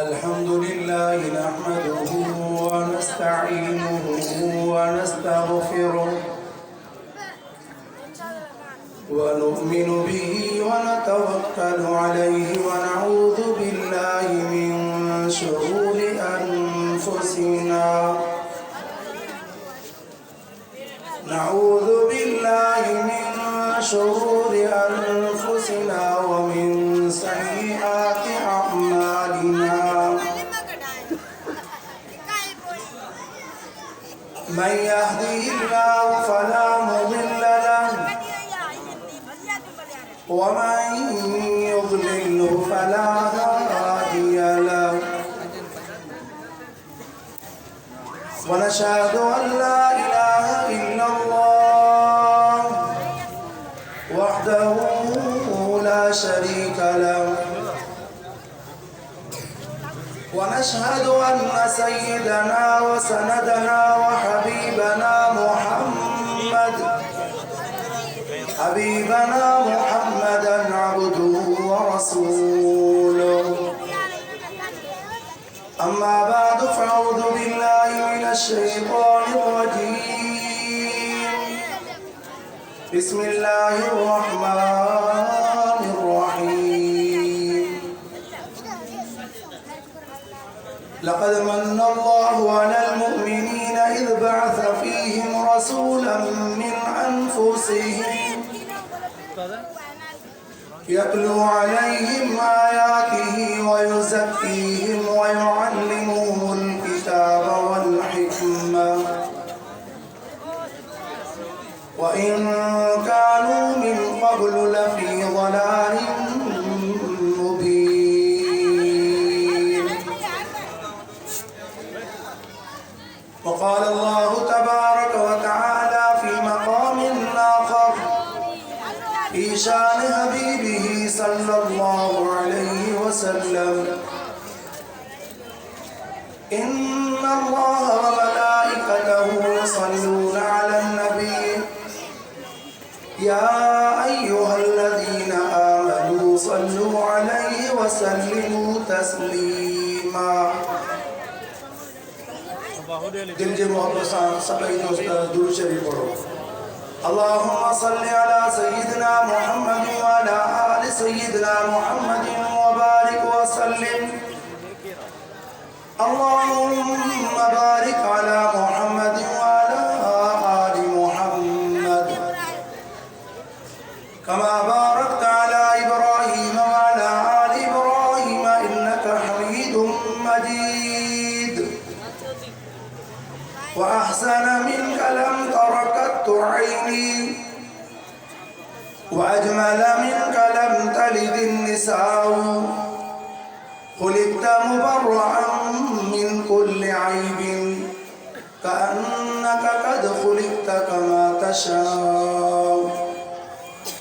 الحمد لله نحمده ونستعينه ونستغفره ونؤمن به ونتوكل عليه ونعوذ بالله من شرور أنفسنا ومن سيئات أعمالنا من يهده الله فلا مضل له ومن يضلل فلا هادي له ونشهد أن لا إله إلا الله وحده لا شريك له ونشهد أن سيدنا وسندنا وحبيبنا محمدا عبده ورسوله أما بعد فأعوذ بالله من الشيطان الرجيم بسم الله الرحمن الرحيم لقد من الله على المؤمنين إذ بعث فيهم رسولا من أنفسهم يتلو عليهم آياته ويزكيهم ويعلمهم الكتاب والحكمة وإن كانوا من قبل لفي ضلال مبين. وقال الله تبارك وتعالى في مقام آخر في شان حبيبه صلى الله عليه وسلم إن الله وملائكته يصلون على النبي يا أيها الذين آمنوا صلوا عليه وسلموا تسليما. दिल जे मोहब्बत सां सभई दोस्त दुरूद शरीफ पढ़ो. اللهم صل على سيدنا محمد وعلى آل سيدنا محمد وبارك وسلم. اللهم بارك على محمد وعلى آل محمد كما باركت على إبراهيم وعلى آل إبراهيم إنك حميد مجيد. وأحسن منك لم تركت عيني وأجمل منك لم تلد النساء خلقت مبرعا من كل عيب كأنك قد خلقت كما تشاء.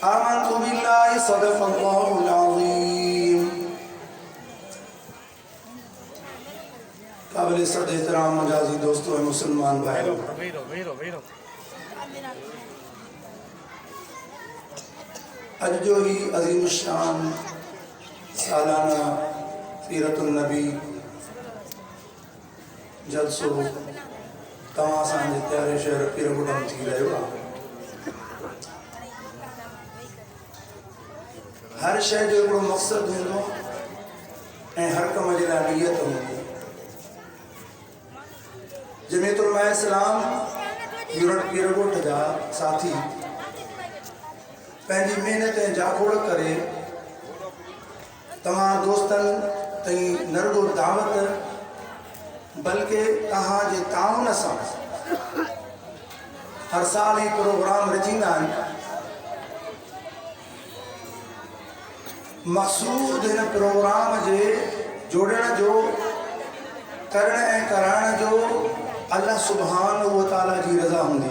آمنت بالله صدق الله العظيم. काबिल सद एहतराम मजाजी दोस्तों मुसलमान भाइयों, अज जो ही अजीम शान सालाना सीरतुन नबी जलसो तव्हां असांजे प्यारे शहर पीरगुडम थी रहियो आहे. हर शइ जो हिकिड़ो मक़सदु हूंदो ऐं हर कम जे लाइ नियत हूंदी. जमीयतुल इस्लाम यूनिट पीरगोट जा साथी पंहिंजी महिनत ऐं जाखोड़ करे तव्हां दोस्तनि ताईं न रुगो दावत बल्कि तव्हांजे ताउन सां हर साल ही प्रोग्राम रचींदा आहिनि. मक़सूद हिन प्रोग्राम जे जोड़ण जो करण ऐं कराइण जो अल्लाह सुब्हानहू व तआला जी रज़ा हूंदी.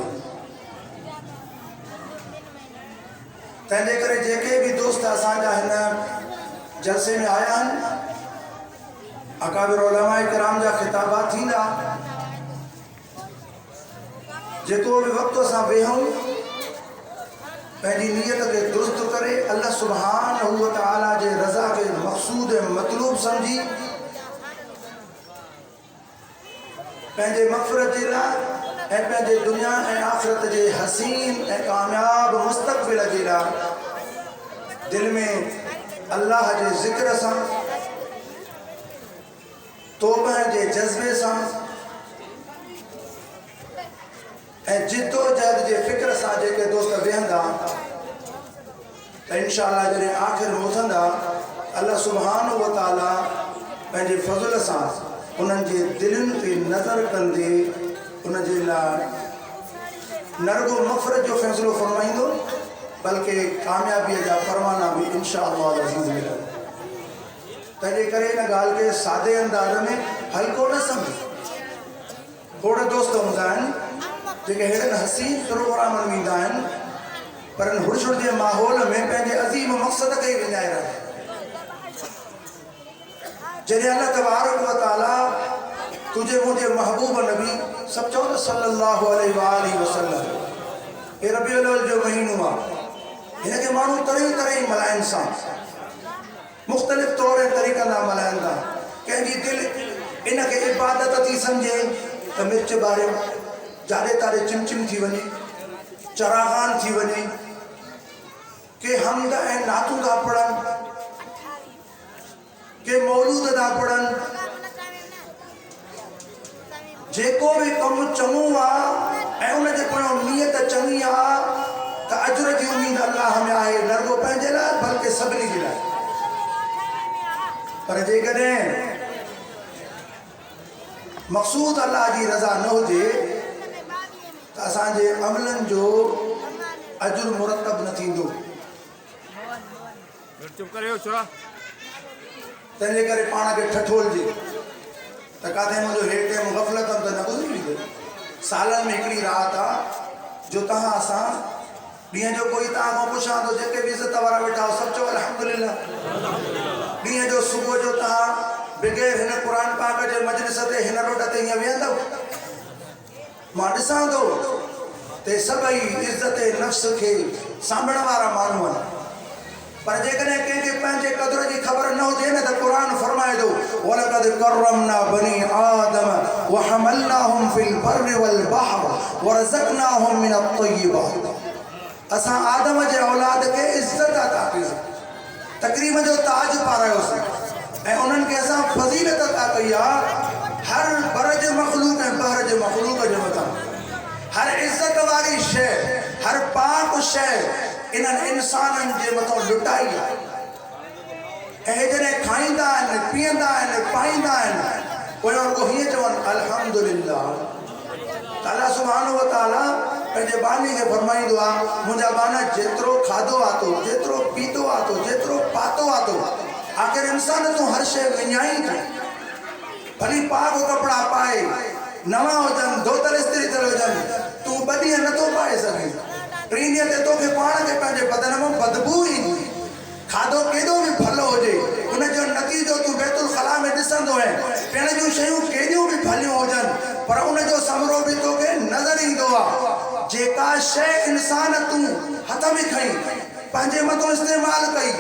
तंहिंजे करे जेके भी दोस्त असांजा हिन जलसे में आया आहिनि, अकाबिर उलमाए किराम जा खिताबात थींदा. जेको भी वक़्त असां वेहूं पंहिंजी नियत खे दुरुस्त करे अल्लाह सुब्हानहू व तआला जे रज़ा खे मक़सूद ऐं मतलूब सम्झी पंहिंजे मग़फ़िरत जे लाइ ऐं पंहिंजे दुनिया ऐं आख़िरत जे हसीन ऐं कामयाब मुस्तक़बिल जे लाइ दिल में अल्लाह जे ज़िक्र सां तौबह जे जज़्बे सां ऐं जिद्दोजहद जे फ़िक्र सां जेके दोस्त वेहंदा त इंशाअल्लाह जॾहिं आख़िर में उथंदा अल्लाह सुब्हानहू व तआला पंहिंजे फज़ल सां उन्हनि जे दिलनि ते नज़र कंदे उन जे लाइ न रुगो मग़फ़िरत जो फ़ैसिलो फ़रमाईंदो बल्कि कामयाबीअ जा परवाना भी इंशाअल्लाह अज़ीज़ मिलंदा। तंहिंजे करे इन ॻाल्हि खे सादे अंदाज़ में हल्को न सम्झो। खोड़ दोस्त हूंदा आहिनि जेके अहिड़नि हसीन प्रोग्रामनि में ईंदा आहिनि पर हुड़शुड़ जे माहौल में पंहिंजे अज़ीम मक़सद खे विञाए रहिया। जॾहिं अल्लाह तबारक व तआला तुझे मुझे महबूब नबी सब चवंदो सल्लल्लाहु अलैहि वसल्लम ये रबीउल अव्वल जो महीनो आहे हिनखे माण्हू तरह तरह मल्हाइनि सां मुख़्तलिफ़ तौर तरीक़नि सां मल्हाइनि था। कंहिंजी दिलि इनखे इबादत थी सम्झे त मिर्च ॿारियो जाड़े तारे चिमचिम थी वञे चरागान थी वञे के हमद ऐं नातूं था पढ़नि के मौलूद था पढ़नि जेको भी कमु चङो आहे ऐं उनजे पोयां नियत चङी आहे त अजर जी उम्मीद अल्लाह में आहे न रुगो पंहिंजे लाइ बल्कि सभिनी जे लाइ। पर जेकॾहिं मक़सूद अल्लाह जी रज़ा न हुजे त असांजे अमलनि जो अजुर मुरतब न थींदो। तंहिंजे करे पाण खे ठठोलजे त काथे मुंहिंजो हे टाइम ग़फ़लत त न गुज़री वेंदो। सालनि में हिकिड़ी रात आहे जो तव्हां असां ॾींहं जो कोई तव्हां खां पुछां थो जेके बि इज़त वारा वेठा हो सभु चओ अल्हम्दुलिल्लाह। ॾींहं जो सुबुह जो तव्हां बग़ैर हिन क़ुर पाक जे मजलिस ते हिन रोड ते हीअं वेहंदव मां ॾिसां थो ते सभई इज़त नफ़्स खे साम्हण वारा माण्हू आहिनि। पर जेकॾहिं कंहिंखे पंहिंजे क़द्र जी ख़बर न हुजे न त क़ुर फरमाए थो वलक़द करमना बनी आदम वहमलनाहुम फिल बर्रि वल बहर वरज़क़नाहुम मिनत तय्यिबात। असां आदम जे औलाद खे इज़त अता कईसीं तकरीम जो ताज पारायोसीं ऐं उन्हनि खे असां फज़ीलत अता कई आहे हर बर जे मख़लूक ऐं बहर जे मख़लूक जे मथां हर इज़त वारी शइ हर पाक शइ इन्हनि इंसाननि जे मथां लुटाई आहे। ऐं जॾहिं खाईंदा आहिनि पीअंदा आहिनि पाईंदा आहिनि पोइ रुगो हीअं चवनि अल्हम्दुलिल्लाह। त अल्लाह सुब्हानहू व तआला पंहिंजे बानी खे फरमाईंदो आहे मुंहिंजा बाना जेतिरो खाधो आतो जेतिरो पीतो आतो जेतिरो पातो आतो आख़िर इंसान तूं हर शइ विञाई थो भली पाक कपिड़ा पाए नवां हुजनि धोतल इस्त्री थियल हुजनि तूं ॿ ॾींहं नथो पाए सघीं टी ॾींहं ते तोखे पाण खे पंहिंजे बदन में बदबू ईंदी। खाधो केॾो बि भलो हुजे उनजो नतीजो तूं बैतुल ख़ला में ॾिसंदो आहे पियण जूं शयूं केॾियूं बि भलियूं हुजनि पर उनजो समरो बि तोखे नज़र ईंदो आहे। जेका शइ इंसान तूं हथ में खई पंहिंजे मथां इस्तेमालु कई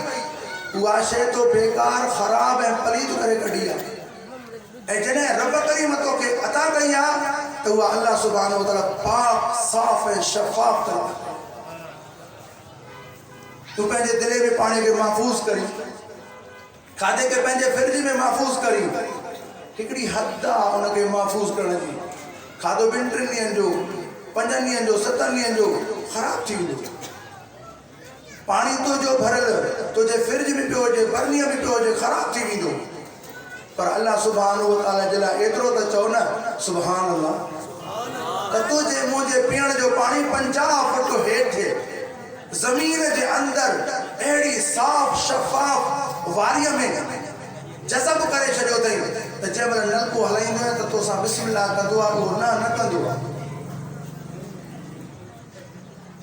उहा शइ तो बेकार ख़राब ऐं पलीत करे कढी आहे ऐं जॾहिं रब करीम तोखे अता कई आहे त उहा अल्लाह सुब्हानहू व तआला पाक साफ़ ऐं शफ़ाफ़ तरह तू पंहिंजे दिले में पाणी खे महफ़ूज़ करी खाधे खे पंहिंजे फ्रिज में महफ़ूज़ करी हिकिड़ी हद आहे उनखे महफ़ूज़ करण जी। खाधो 2-3 ॾींहंनि जो 5 ॾींहंनि जो 7 ॾींहंनि जो ख़राब थी वेंदो। पाणी तुंहिंजो भरियल तुंहिंजे फ्रिज में पियो हुजे बरनीअ में पियो हुजे ख़राब थी वेंदो। पर अल्लाह सुब्हानहू व तआला जे लाइ एतिरो त चओ न सुभान अल्लाह त तुंहिंजे मुंहिंजे पीअण जो पाणी 50 फुट हेठि ज़मीन जे अंदर अहिड़ी साफ़ शफ़ाफ़ वारीअ में जज़ब करे छॾियो अथई त जंहिं महिल नलको हलाईंदो आहे त तोसां बिस्मिल्लाह कंदो आहे उहो न कंदो आहे।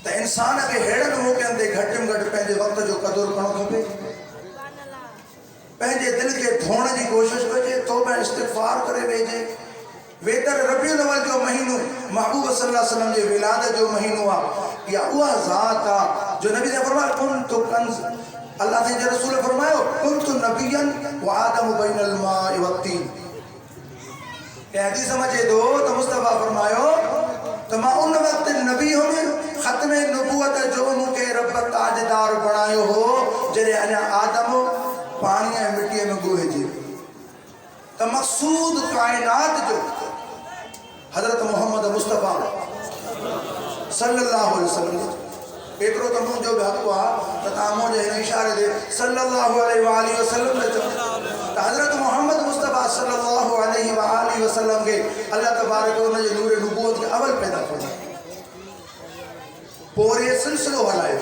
त इंसान खे अहिड़नि मौक़नि ते घटि में घटि पंहिंजे वक़्त जो क़दुरु करणु खपे पंहिंजे दिलि खे धोइण जी कोशिशि कजे तौबा इस्तिग़फ़ार करे वेहिजे। वेतर रबीउल अव्वल जो महीनो महबूब सल्लल्लाहु अलैहि वसल्लम जे विलादत जो महीनो आहे या उहा ज़ात आहे जो नबी ने फरमाया कुन्तु कंज़ अल्लाह जे रसूल फरमायो कुन्तु नबियन व आदम बैनल माइ व तीन हदीस में चए थो त मुस्तफ़ा फरमायो त मां उन वक़्त नबी हुयुमि ख़त्म नबूवत जो मूंखे रब ताजदार बणायो हो जॾहिं अञा आदम पाणी ऐं मिटीअ में ॻोहिजे त मक़सूद काइनात जो हज़रत मोहम्मद मुस्तफ़ा सल्लल्लाहु अलैहि वसल्लम एतिरो त मुंहिंजो बि हक़ आहे त तव्हां मुंहिंजे हिन इशारे ते सल्लल्लाहु अलैहि वसल्लम ते चओ त हज़रत मोहम्मद मुस्तफ़ा सल्लल्लाहु अलैहि वसल्लम खे अल्लाह तबारक उन जे नूर नबूवत खे अवल पैदा कयो पोइ वरी सिलसिलो हलायो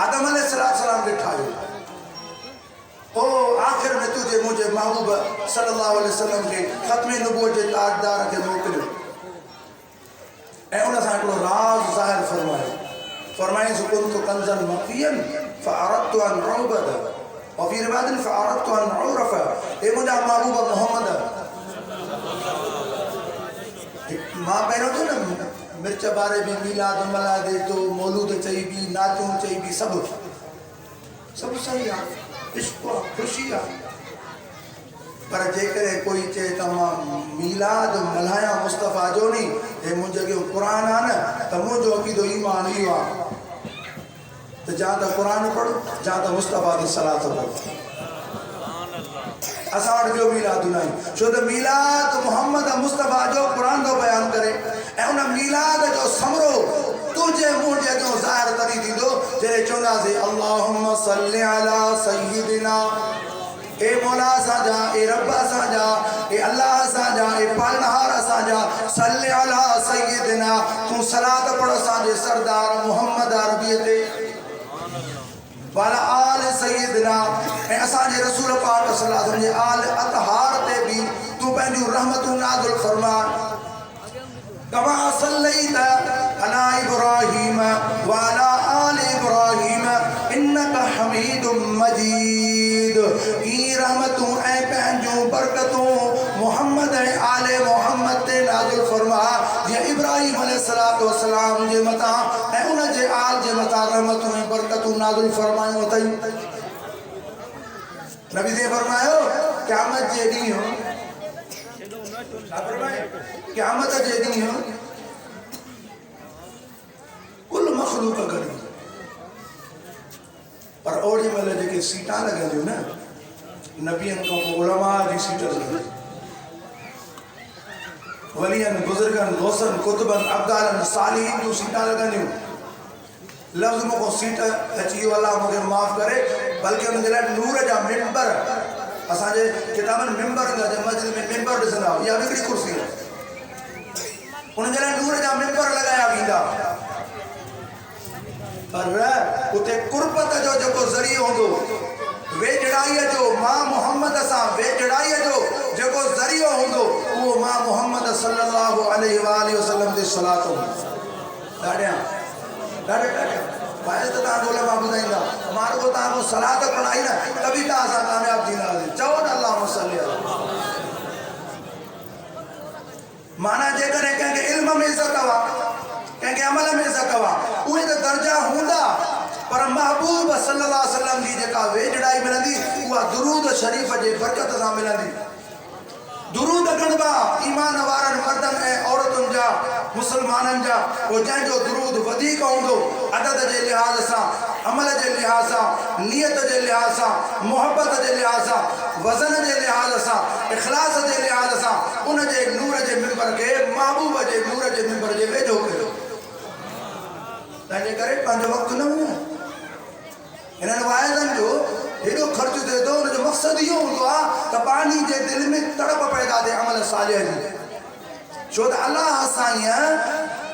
आदम अलैहिस्सलाम खे ठाहियो पोइ आख़िर में तुंहिंजे मुंहिंजे महबूब सल्लल्लाहु अलैहि वसल्लम खे ख़त्म नबूवत जे ताजदार खे मोकिलियो ऐं उन सां हिकिड़ो राज़ ज़ाहिर फरमायो फरमाईं कुंतु कंज़न मख़फ़ियन फ़अरदतु अन उअबद और फ़ी रिवायतिन फ़अरदतु अन उरफ़ ए मुंहिंजा महबूब मोहम्मद मां पहिरियों थो न मिर्च बारे में मीलाद मलादे तो मौलूद चई बि नाचूं चई बि सभु सही आहे इश्क़ आहे ख़ुशी आहे पर जेकॾहिं कोई चए त मां मीलाद मल्हायां मुस्तफ़ा जो नी हे मुंहिंजे अॻियो क़ुर आहे न त मुंहिंजो अक़ीदो ईमान इहो आहे त जा त क़ुर पढ़ो जा त मुस्तफ़ा ते सलात पढ़ो असां वटि ॿियो मीलाद न आहे छो त मीलाद मोहम्मद मुस्तफ़ा जो क़ुर थो बयानु करे ऐं उन मीलाद जो समरो तुंहिंजे मुंहिंजे अॻियां ज़ाहिर तॾहिं थींदो जॾहिं चवंदासीं अल्लाहुम्मा सल्ली अला सय्यिदिना ए मौला असांजा ए रब असांजा ए अल्लाह असांजा ए पालनहार असांजा सल्ली अला सय्यिदिना तूं सलात पढ़ असांजे सरदार मोहम्मद अरबीअ ते वाला आल सय्यिदिना ऐं असांजे रसूल पाक सल्लल्लाहु अलैहि वसल्लम जे आल अतहार ते बि तूं पंहिंजूं रहमतूं नाज़िल फरमा कमा सल्लैत अला इब्राहीम वाला आल इब्राहीम इन्नका हमीदुम मजीद ई रहमतूं ऐं पंहिंजूं बरकतूं मोहम्मद ऐं आले मोहम्मद ते नाज़िल फरमा जीअं इब्राहीम अलैहिस्सलातु वस्सलाम जे मथां ऐं उन जे आल जे मथां रहमतूं ऐं बरकतूं नाज़िल फरमायूं अथई नबी ने फरमायो क़यामत जे ॾींहुं क़यामत जे ॾींहुं कुल मखलूक गॾु पर ओड़ी महिल जेके सीटां लॻंदियूं न नबियनि खां पोइ उलमा जी सीट लॻंदी वलियनि बुज़ुर्गनि गौसनि कुतुबनि अब्दालनि सालिहीन जूं सीटां लॻंदियूं लफ़्ज़ मूंखां सीट अची वियो अलाह मूंखे माफ़ करे बल्कि उनजे लाइ नूर जा मिंबर असांजे किताबनि मिंबर हूंदा जे मस्जिद में मिंबर ॾिसंदा इहा बि हिकिड़ी कुर्सी आहे उनजे लाइ नूर जा मिंबर लॻाया वेंदा पर उते कुर्बत जो जेको ज़रियो हूंदो वेझड़ाईअ जो मां मोहम्मद सां वेझड़ाईअ जो जेको ज़रियो हूंदो उहो मां मोहम्मद सल्लल्लाहु अलैहि वसल्लम ते सलात ॾाढियां बाइस तव्हांजो उलमा ॿुधाईंदा मां रुॻो तव्हांखो सलात पढ़ाई न तभी तव्हां असां कामयाबु थींदासीं चओ न अल्लाहुम्मा सल्ली अला माना जेकॾहिं कंहिंखे इल्म में इज़त आहे कंहिंखे अमल में इज़त आहे उहे त दर्जा हूंदा पर महबूब सल्लल्लाहु अलैहि वसल्लम जी जेका वेझड़ाई मिलंदी उहा दुरूद शरीफ़ जे बरकत सां मिलंदी दुरूद गणबा ईमान वारनि मर्दनि ऐं औरतुनि जा मुसलमाननि जा उहो जंहिंजो दुरूद वधीक हूंदो अदद जे लिहाज़ सां अमल जे लिहाज़ सां नियत जे लिहाज़ सां मोहब्बत जे लिहाज़ सां वज़न जे लिहाज़ सां इख़लास जे लिहाज़ सां उन जे नूर जे मिंबर खे महबूब जे नूर जे मिंबर जे वेझो कयो तंहिंजे करे पंहिंजो वक़्तु न हुओ हिननि वाइदनि जो हेॾो ख़र्च थिए थो हुनजो मक़सदु इहो हूंदो आहे त पंहिंजी जे दिलि में तड़प पैदा थिए अमल सालिह जी छो त अलाह साईं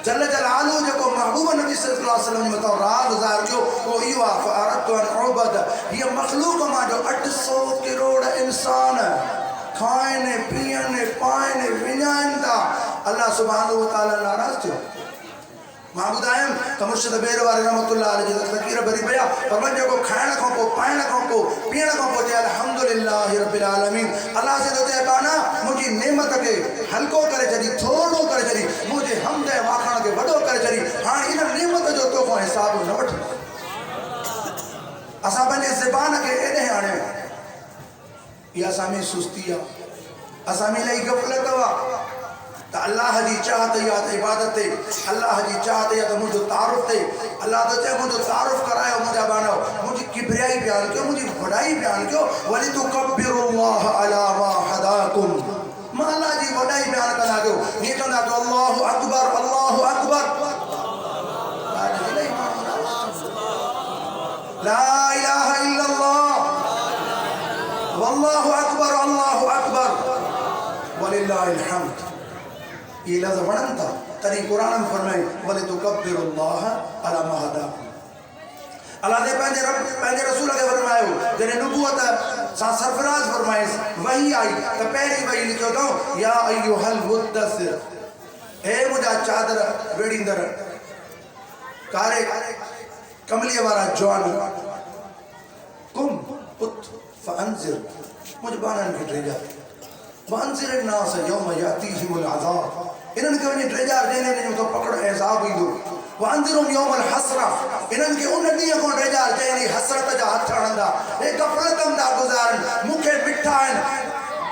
जल जलालू जेको महबूब नबी सल्लल्लाहु अलैहि वसल्लम जे मथां राज़ ज़ाहिर कयो उहो इहो आहे फ़अरदतु अन उअबद हीअ मख़लूक़ मां जो 800 करोड़ इंसान खाइनि पीअनि पाइनि विञाइनि था अलाह सुब्हानहू व तआला नाराज़ थियो मां ॿुधायमि त मुर्शिद बेर वारे रहमतुल्लाह अलैहि जी फ़क़ीर भरी पिया पर मन जेको खाइण खां पोइ पाइण खां पोइ पीअण खां पोइ चए अल्हम्दुलिल्लाहि रब्बिल आलमीन अलाह से तो चए पाना मुंहिंजी नेमत खे हल्को करे छॾी थोरो करे छॾी मुंहिंजे हमद ऐं वाखण खे वॾो करे छॾी हाणे इन नेमत जो तो खां हिसाब न वठ असां पंहिंजे ज़बान खे एॾे आणियो इहा असां में सुस्ती आहे असां में इलाही गफ़लत हुआ त अल्लाह जी चाहत या त इबादत थे, अल्लाह जी चाहत या त मुझे तारुफ थे। अल्लाह तो चाहे मुझे तारुफ करायो मुझा बानो, मुझे किबरियाई बयान कयो, मुझे वडाई बयान कयो। वली तो कब्बिरुल्लाह अला मा हदाकुम, मां अल्लाह जी वडाई बयान कंदा कयो। ये चवंदा तो अल्लाहु अकबर अल्लाहु अकबर, ला इलाहा इल्लल्लाह वल्लाहु अकबर अल्लाहु अकबर वलिल्लाहिल हम्द। ये लफ्ज़ वणन था तरी कुरान में फरमाए वले तो कब्बिरुल्लाह अला मा हदाकुम। अल्लाह ने पंहिंजे रसूल खे फरमायो जॾहिं नुबुवत सां सरफराज फरमाए वही आई त पहिरीं वही लिखियो अथऊं या अय्युहल मुद्दसिर, हे मुंहिंजा चादर वेड़ींदड़ कारे कमलीअ वारा जवान, कुम उथ फअंज़िर, मुंहिंजे ॿारनि खे ड्रेजा वअंज़िर अन्नास यौम यातीहिमुल अज़ाब, इन्हनि खे वञी ड्रेजा ॾियनि इन्हनि जो पकड़ ऐज़ाब ईंदो। वअंज़िरहुम यौमल हसरा, इन्हनि खे उन ॾींहं खां ड्रेजा चइनि हसरत जा हथ हणंदा, हे गफ़लत था गुज़ारनि, मूंखे मिठा आहिनि,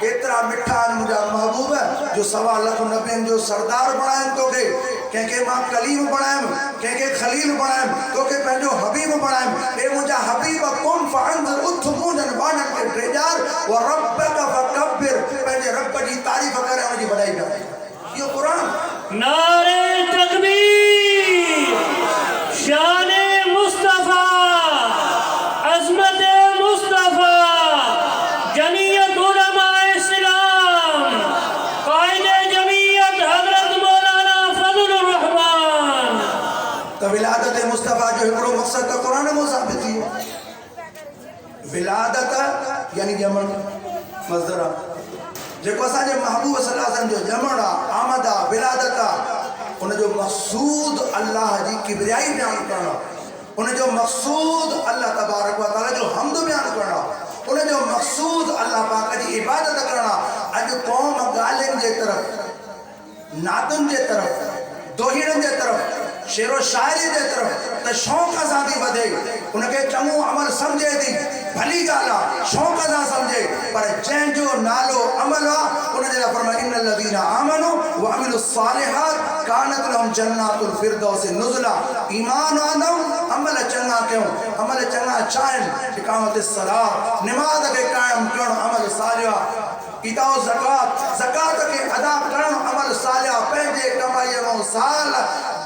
एतिरा मिठा आहिनि मुंहिंजा महबूब जो 1.25 लाख नबियनि जो सरदार बणाइनि तोखे। कंहिंखे मां कलीम बणायमि, कंहिंखे खलील बणायमि, तोखे पंहिंजो हबीब बणायमि। हे मुंहिंजा हबीब कुम फअंज़िर, उथ मुंहिंजनि ॿारनि खे ड्रेजार व रब्बक फकब्बिर, पंहिंजे रब जी तारीफ़ करे उनजी वॾाई कर। इहो क़ुरान। नारे तकबीर, शाने मुस्तफा, अज़मत मुस्तफा, जमीयत उलमा इस्लाम, कायदे जमीयत हज़रत मौलाना फज़लुर रहमान। त विलादत मुस्तफ़ा जो हिकिड़ो मक़सद त क़ुरान में साबित थी वियो। विलादत यानी ॼमण मज़दर आहे, जेको असांजे महबूब सल्लल्लाहु अलैहि वसल्लम जो ॼमण आहे, आमद आहे, विलादत आहे, उनजो मक़सूद अल्लाह जी किबरियाई बयान करणु आहे, उनजो मक़सूद अल्लाह तबारक व तआला जो हम्द बयान करणु आहे, उनजो मक़सूद अल्लाह पाक जी इबादत करणु आहे। अॼु क़ौम ॻाल्हियुनि जे तरफ़, नातुनि जे तरफ़, दोहिड़नि जे तरफ़, शेरो शाइरी जे तरफ़ त शौक़ सां थी वधे, उनखे चङो अमल सम्झे थी, भली ॻाल्हि आहे, शौक़ सां सम्झे, पर जंहिंजो नालो अमल आहे उनजे लाइ फरमाए इन्नल लज़ीना आमनू व अमिलुस सालिहात कानत लहुम जन्नातुल फिरदौस नुज़ुला। ईमान आंदऊं, अमल चङा कयूं, अमल चङा चाहिनि, इक़ामत सलात, निमाज़ खे क़ाइम करणु अमल सालिह, इताउ ज़कात, ज़कात खे अदा करणु अमल सालिह, पंहिंजे कमाईअ मां साल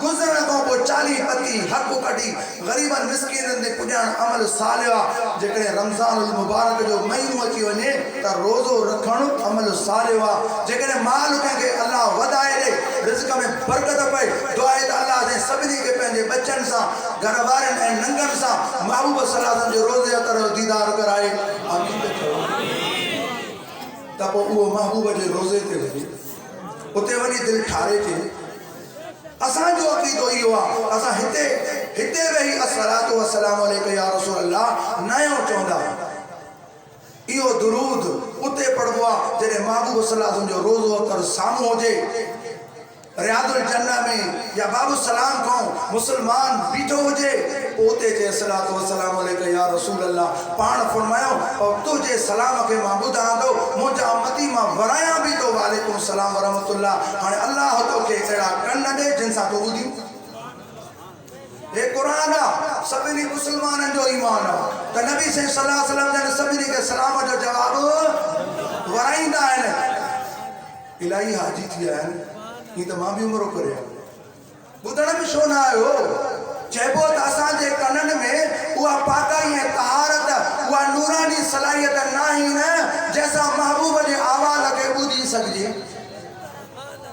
गुज़रण खां पोइ 40-25 हक़ कढी ग़रीबनि मिस्कीननि ते पुॼाइणु अमल सालिह। जेकॾहिं रमज़ानुल मुबारक जो महीनो अची वञे त रोज़ो रखणु अमल सालिह आहे। जेकॾहिं माल कंहिंखे अल्लाह वधाए ॾे, रिज़्क़ में बरकत पए, दुआ आहे त अल्लाह जे सभिनी खे पंहिंजे बचनि सां, घर वारनि ऐं नंगनि सां महबूब सल्लल्लाहु अलैहि वसल्लम जो रोज़े अतर जो दीदार कराए। त पोइ उहो महबूब जे रोज़े ते वञे, उते वञी दिलि ठारे थे। असांजो अक़ीदो इहो आहे, असां हिते वेही अस्सलातु वस्सलामु अलैका या रसूल अल्लाह नयो चवंदा। इहो दुरूद उते पढ़बो आहे जॾहिं महबूब सल्लल्लाहु अलैहि वसल्लम जो रोज़ो अतर साम्हूं हुजे, रियादुल जन्ना में या बाबू सलाम खां मुसलमान बीठो हुजे, उते चए अस्सलातु वस्सलामु अलैका या रसूल अल्लाह, पाण फरमायो और तुझे सलाम खे मां ॿुधां थो, मुंहिंजा उम्मती मां वरायां बि थो, वालेकुम सलाम वरहमतुल्लाह। हाणे अल्लाह तोखे अहिड़ा कन ॾे जिन सां तूं ॿुधी। हे क़ुरान आहे, सभिनी मुसलमाननि जो ईमान आहे त नबी सल्लल्लाहु अलैहि वसल्लम जन सभिनी खे सलाम जो जवाबु वराईंदा आहिनि। इलाही हाजी थी विया आहिनि, हीअं त मां बि उमिरो करे ॿुधण में छो न आयो। चइबो त असांजे कननि में उहा पाकाई ऐं तहारत, उहा नूरानी सलाहियत न ई न जंहिंसां महबूब जे आवाज़ खे ॿुधी सघिजे।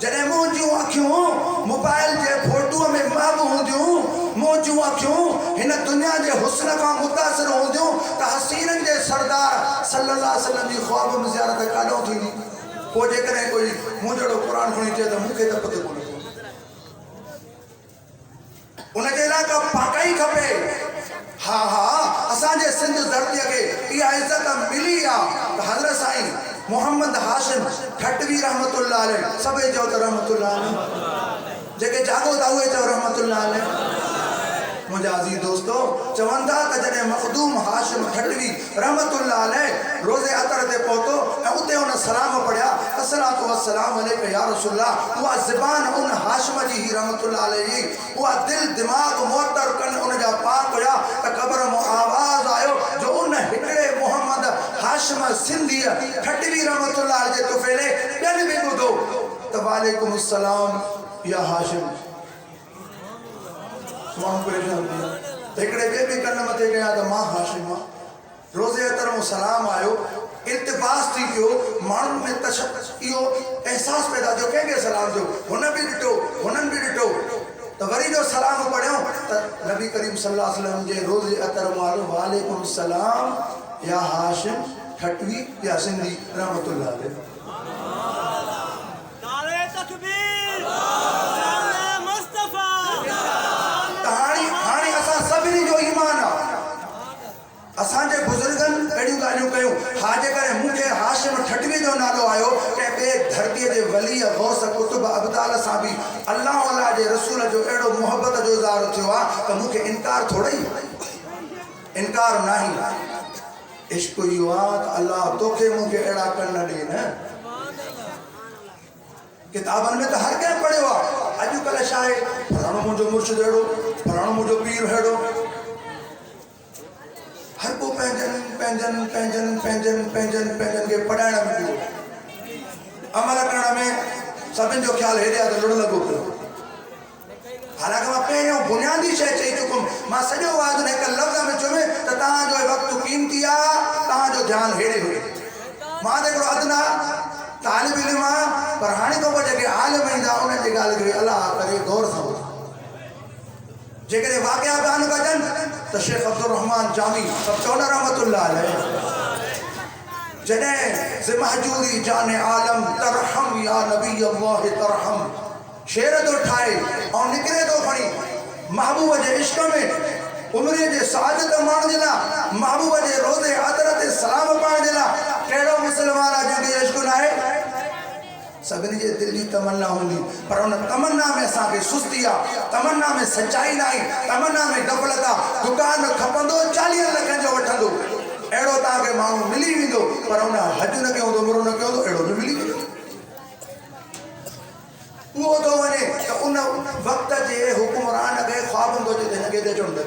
जॾहिं मुंहिंजूं अखियूं मोबाइल जे फोटूअ में महब हूंदियूं, मुंहिंजूं अखियूं हिन दुनिया जे हुस्न खां मुतासिर हूंदियूं त हसीननि जे सरदार सल्लल्लाहु अलैहि वसल्लम जी ख्वाब में ज़ियारत काॾों थींदी। पोइ जेकॾहिं कोई मूं जहिड़ो क़ुर खणी चए त मूंखे त पतो कोन्हे, उनजे लाइ का पाकाई खपे। हा असांजे सिंध धरतीअ खे इहा इज़त मिली आहे त हज़रत साईं मोहम्मद हाशिम खटवी रहमतुल्लाह अलैह, सभई चओ त रहमतुल्लाह अलैह, जेके जागो था उहे चओ रहमतुल्लाह अलैह। मुंहिंजा अज़ीज़ दोस्तो चवनि था त जॾहिं मखदूम हाशिम खटवी रहमतुल्लाह अलैह रोज़े अतर ते पहुतो ऐं उते हुन सलाम पढ़िया त अस्सलातु वस्सलाम अलैका या रसूलल्लाह उहा ज़बान उन हाशिम जी ही रहमतुल्लाह अलैहि उहा दिल दिमाग़ मुअत्तर कन उन जा पाक हुया त क़ब्र में आवाज़ आयो जो उन हिकिड़े मोहम्मद हाशिम सिंधी खटवी रहमतुल्लाह जे तुफ़ैले ॿियनि बि ॿुधो त वालेकुम अस्सलाम या हाशिम माण्हू परेशान थी विया हिकिड़े ॿिए बि कन मथे कया त मां हाशिम आहियां रोज़े अतर में सलाम आयो इल्तिबास थी पियो माण्हुनि में इहो एहसास पैदा थियो कंहिंखे सलाम थियो हुन बि ॾिठो हुननि बि ॾिठो त वरी जो सलाम पढ़ियो त नबी करीम सल्लल्लाहु अलैहि वसल्लम जे रोज़े अतर वालो वालेकुम सलाम या हाशिम खटवी या सिंधी रहमतुल्लाह अलैह नारे तकबीर नारे मुस्तफा हाणे असां सभिनी जो ईमान आहे असांजे बुज़ुर्गनि अहिड़ियूं ॻाल्हियूं कयूं हा जेकॾहिं मूंखे हाशिम ठटवी जो नालो आयो कंहिं ॿिए धरतीअ जे वली गौस कुतुब अब्दाल सां बि अल्लाह अल्लाह जे रसूल जो अहिड़ो मुहबत जो इज़हार थियो आहे त मूंखे इनकार थोड़े ई इनकार न ई इश्क इहो आहे त अल्लाह तोखे मूंखे अहिड़ा कन न ॾे न किताबनि में त हर कंहिं पढ़ियो आहे अॼुकल्ह छा आहे फलाणो मुंहिंजो मुर्शिद अहिड़ो फलाणो मुंहिंजो पीर अहिड़ो हर को पंहिंजनि खे पढ़ाइण में पियो अमल करण में सभिनि जो ख़्यालु हेॾे आहे त लुड़ लॻो पियो हालांकि मां पहिरियों बुनियादी शइ चई चुकुमि मां सॼो वाज़ हिक लफ़्ज़ में चयुमि त तव्हांजो वक़्तु क़ीमती आहे तव्हांजो ध्यानु हेॾे हुजे मां त हिकिड़ो अदना तालिब इल्म आहियां पर हाणे खां पोइ जेके आलिम ईंदा उन्हनि जी ॻाल्हि खे अलाह करे गौर सां ॿुधो जेकॾहिं वाक़िया बयान कजनि त शेख अब्दुल रहमान जामी सब चवंदा रहमतुल्लाह अलैह जॾहिं ज़िमहजूरी जान आलम तरहम या नबी अल्लाह तरहम शेर थो ठाहे ऐं निकिरे थो खणी महबूब जे इश्क में उमिरि जे सादत माण्हू जे लाइ महबूब जे रोज़े अतर ते सलाम पाइण जे लाइ कहिड़ो मुस्लमान आहे जंहिंखे इश्क न आहे सभिनी जे दिल जी तमन्ना हूंदी पर उन तमन्ना में असांखे सुस्ती आहे तमन्ना में सच्चाई न आहे तमन्ना में गफ़लत आहे दुकान खपंदो 40 लखनि जो वठंदो अहिड़ो तव्हांखे माण्हू मिली वेंदो पर उन हज न कयो हूंदो उमिरो न कयो हूंदो अहिड़ो बि मिली वेंदो उहो थो वञे त उन वक़्त जे हुकुमरान खे ख़्वाब हूंदो अचे त हिनखे त चवंदा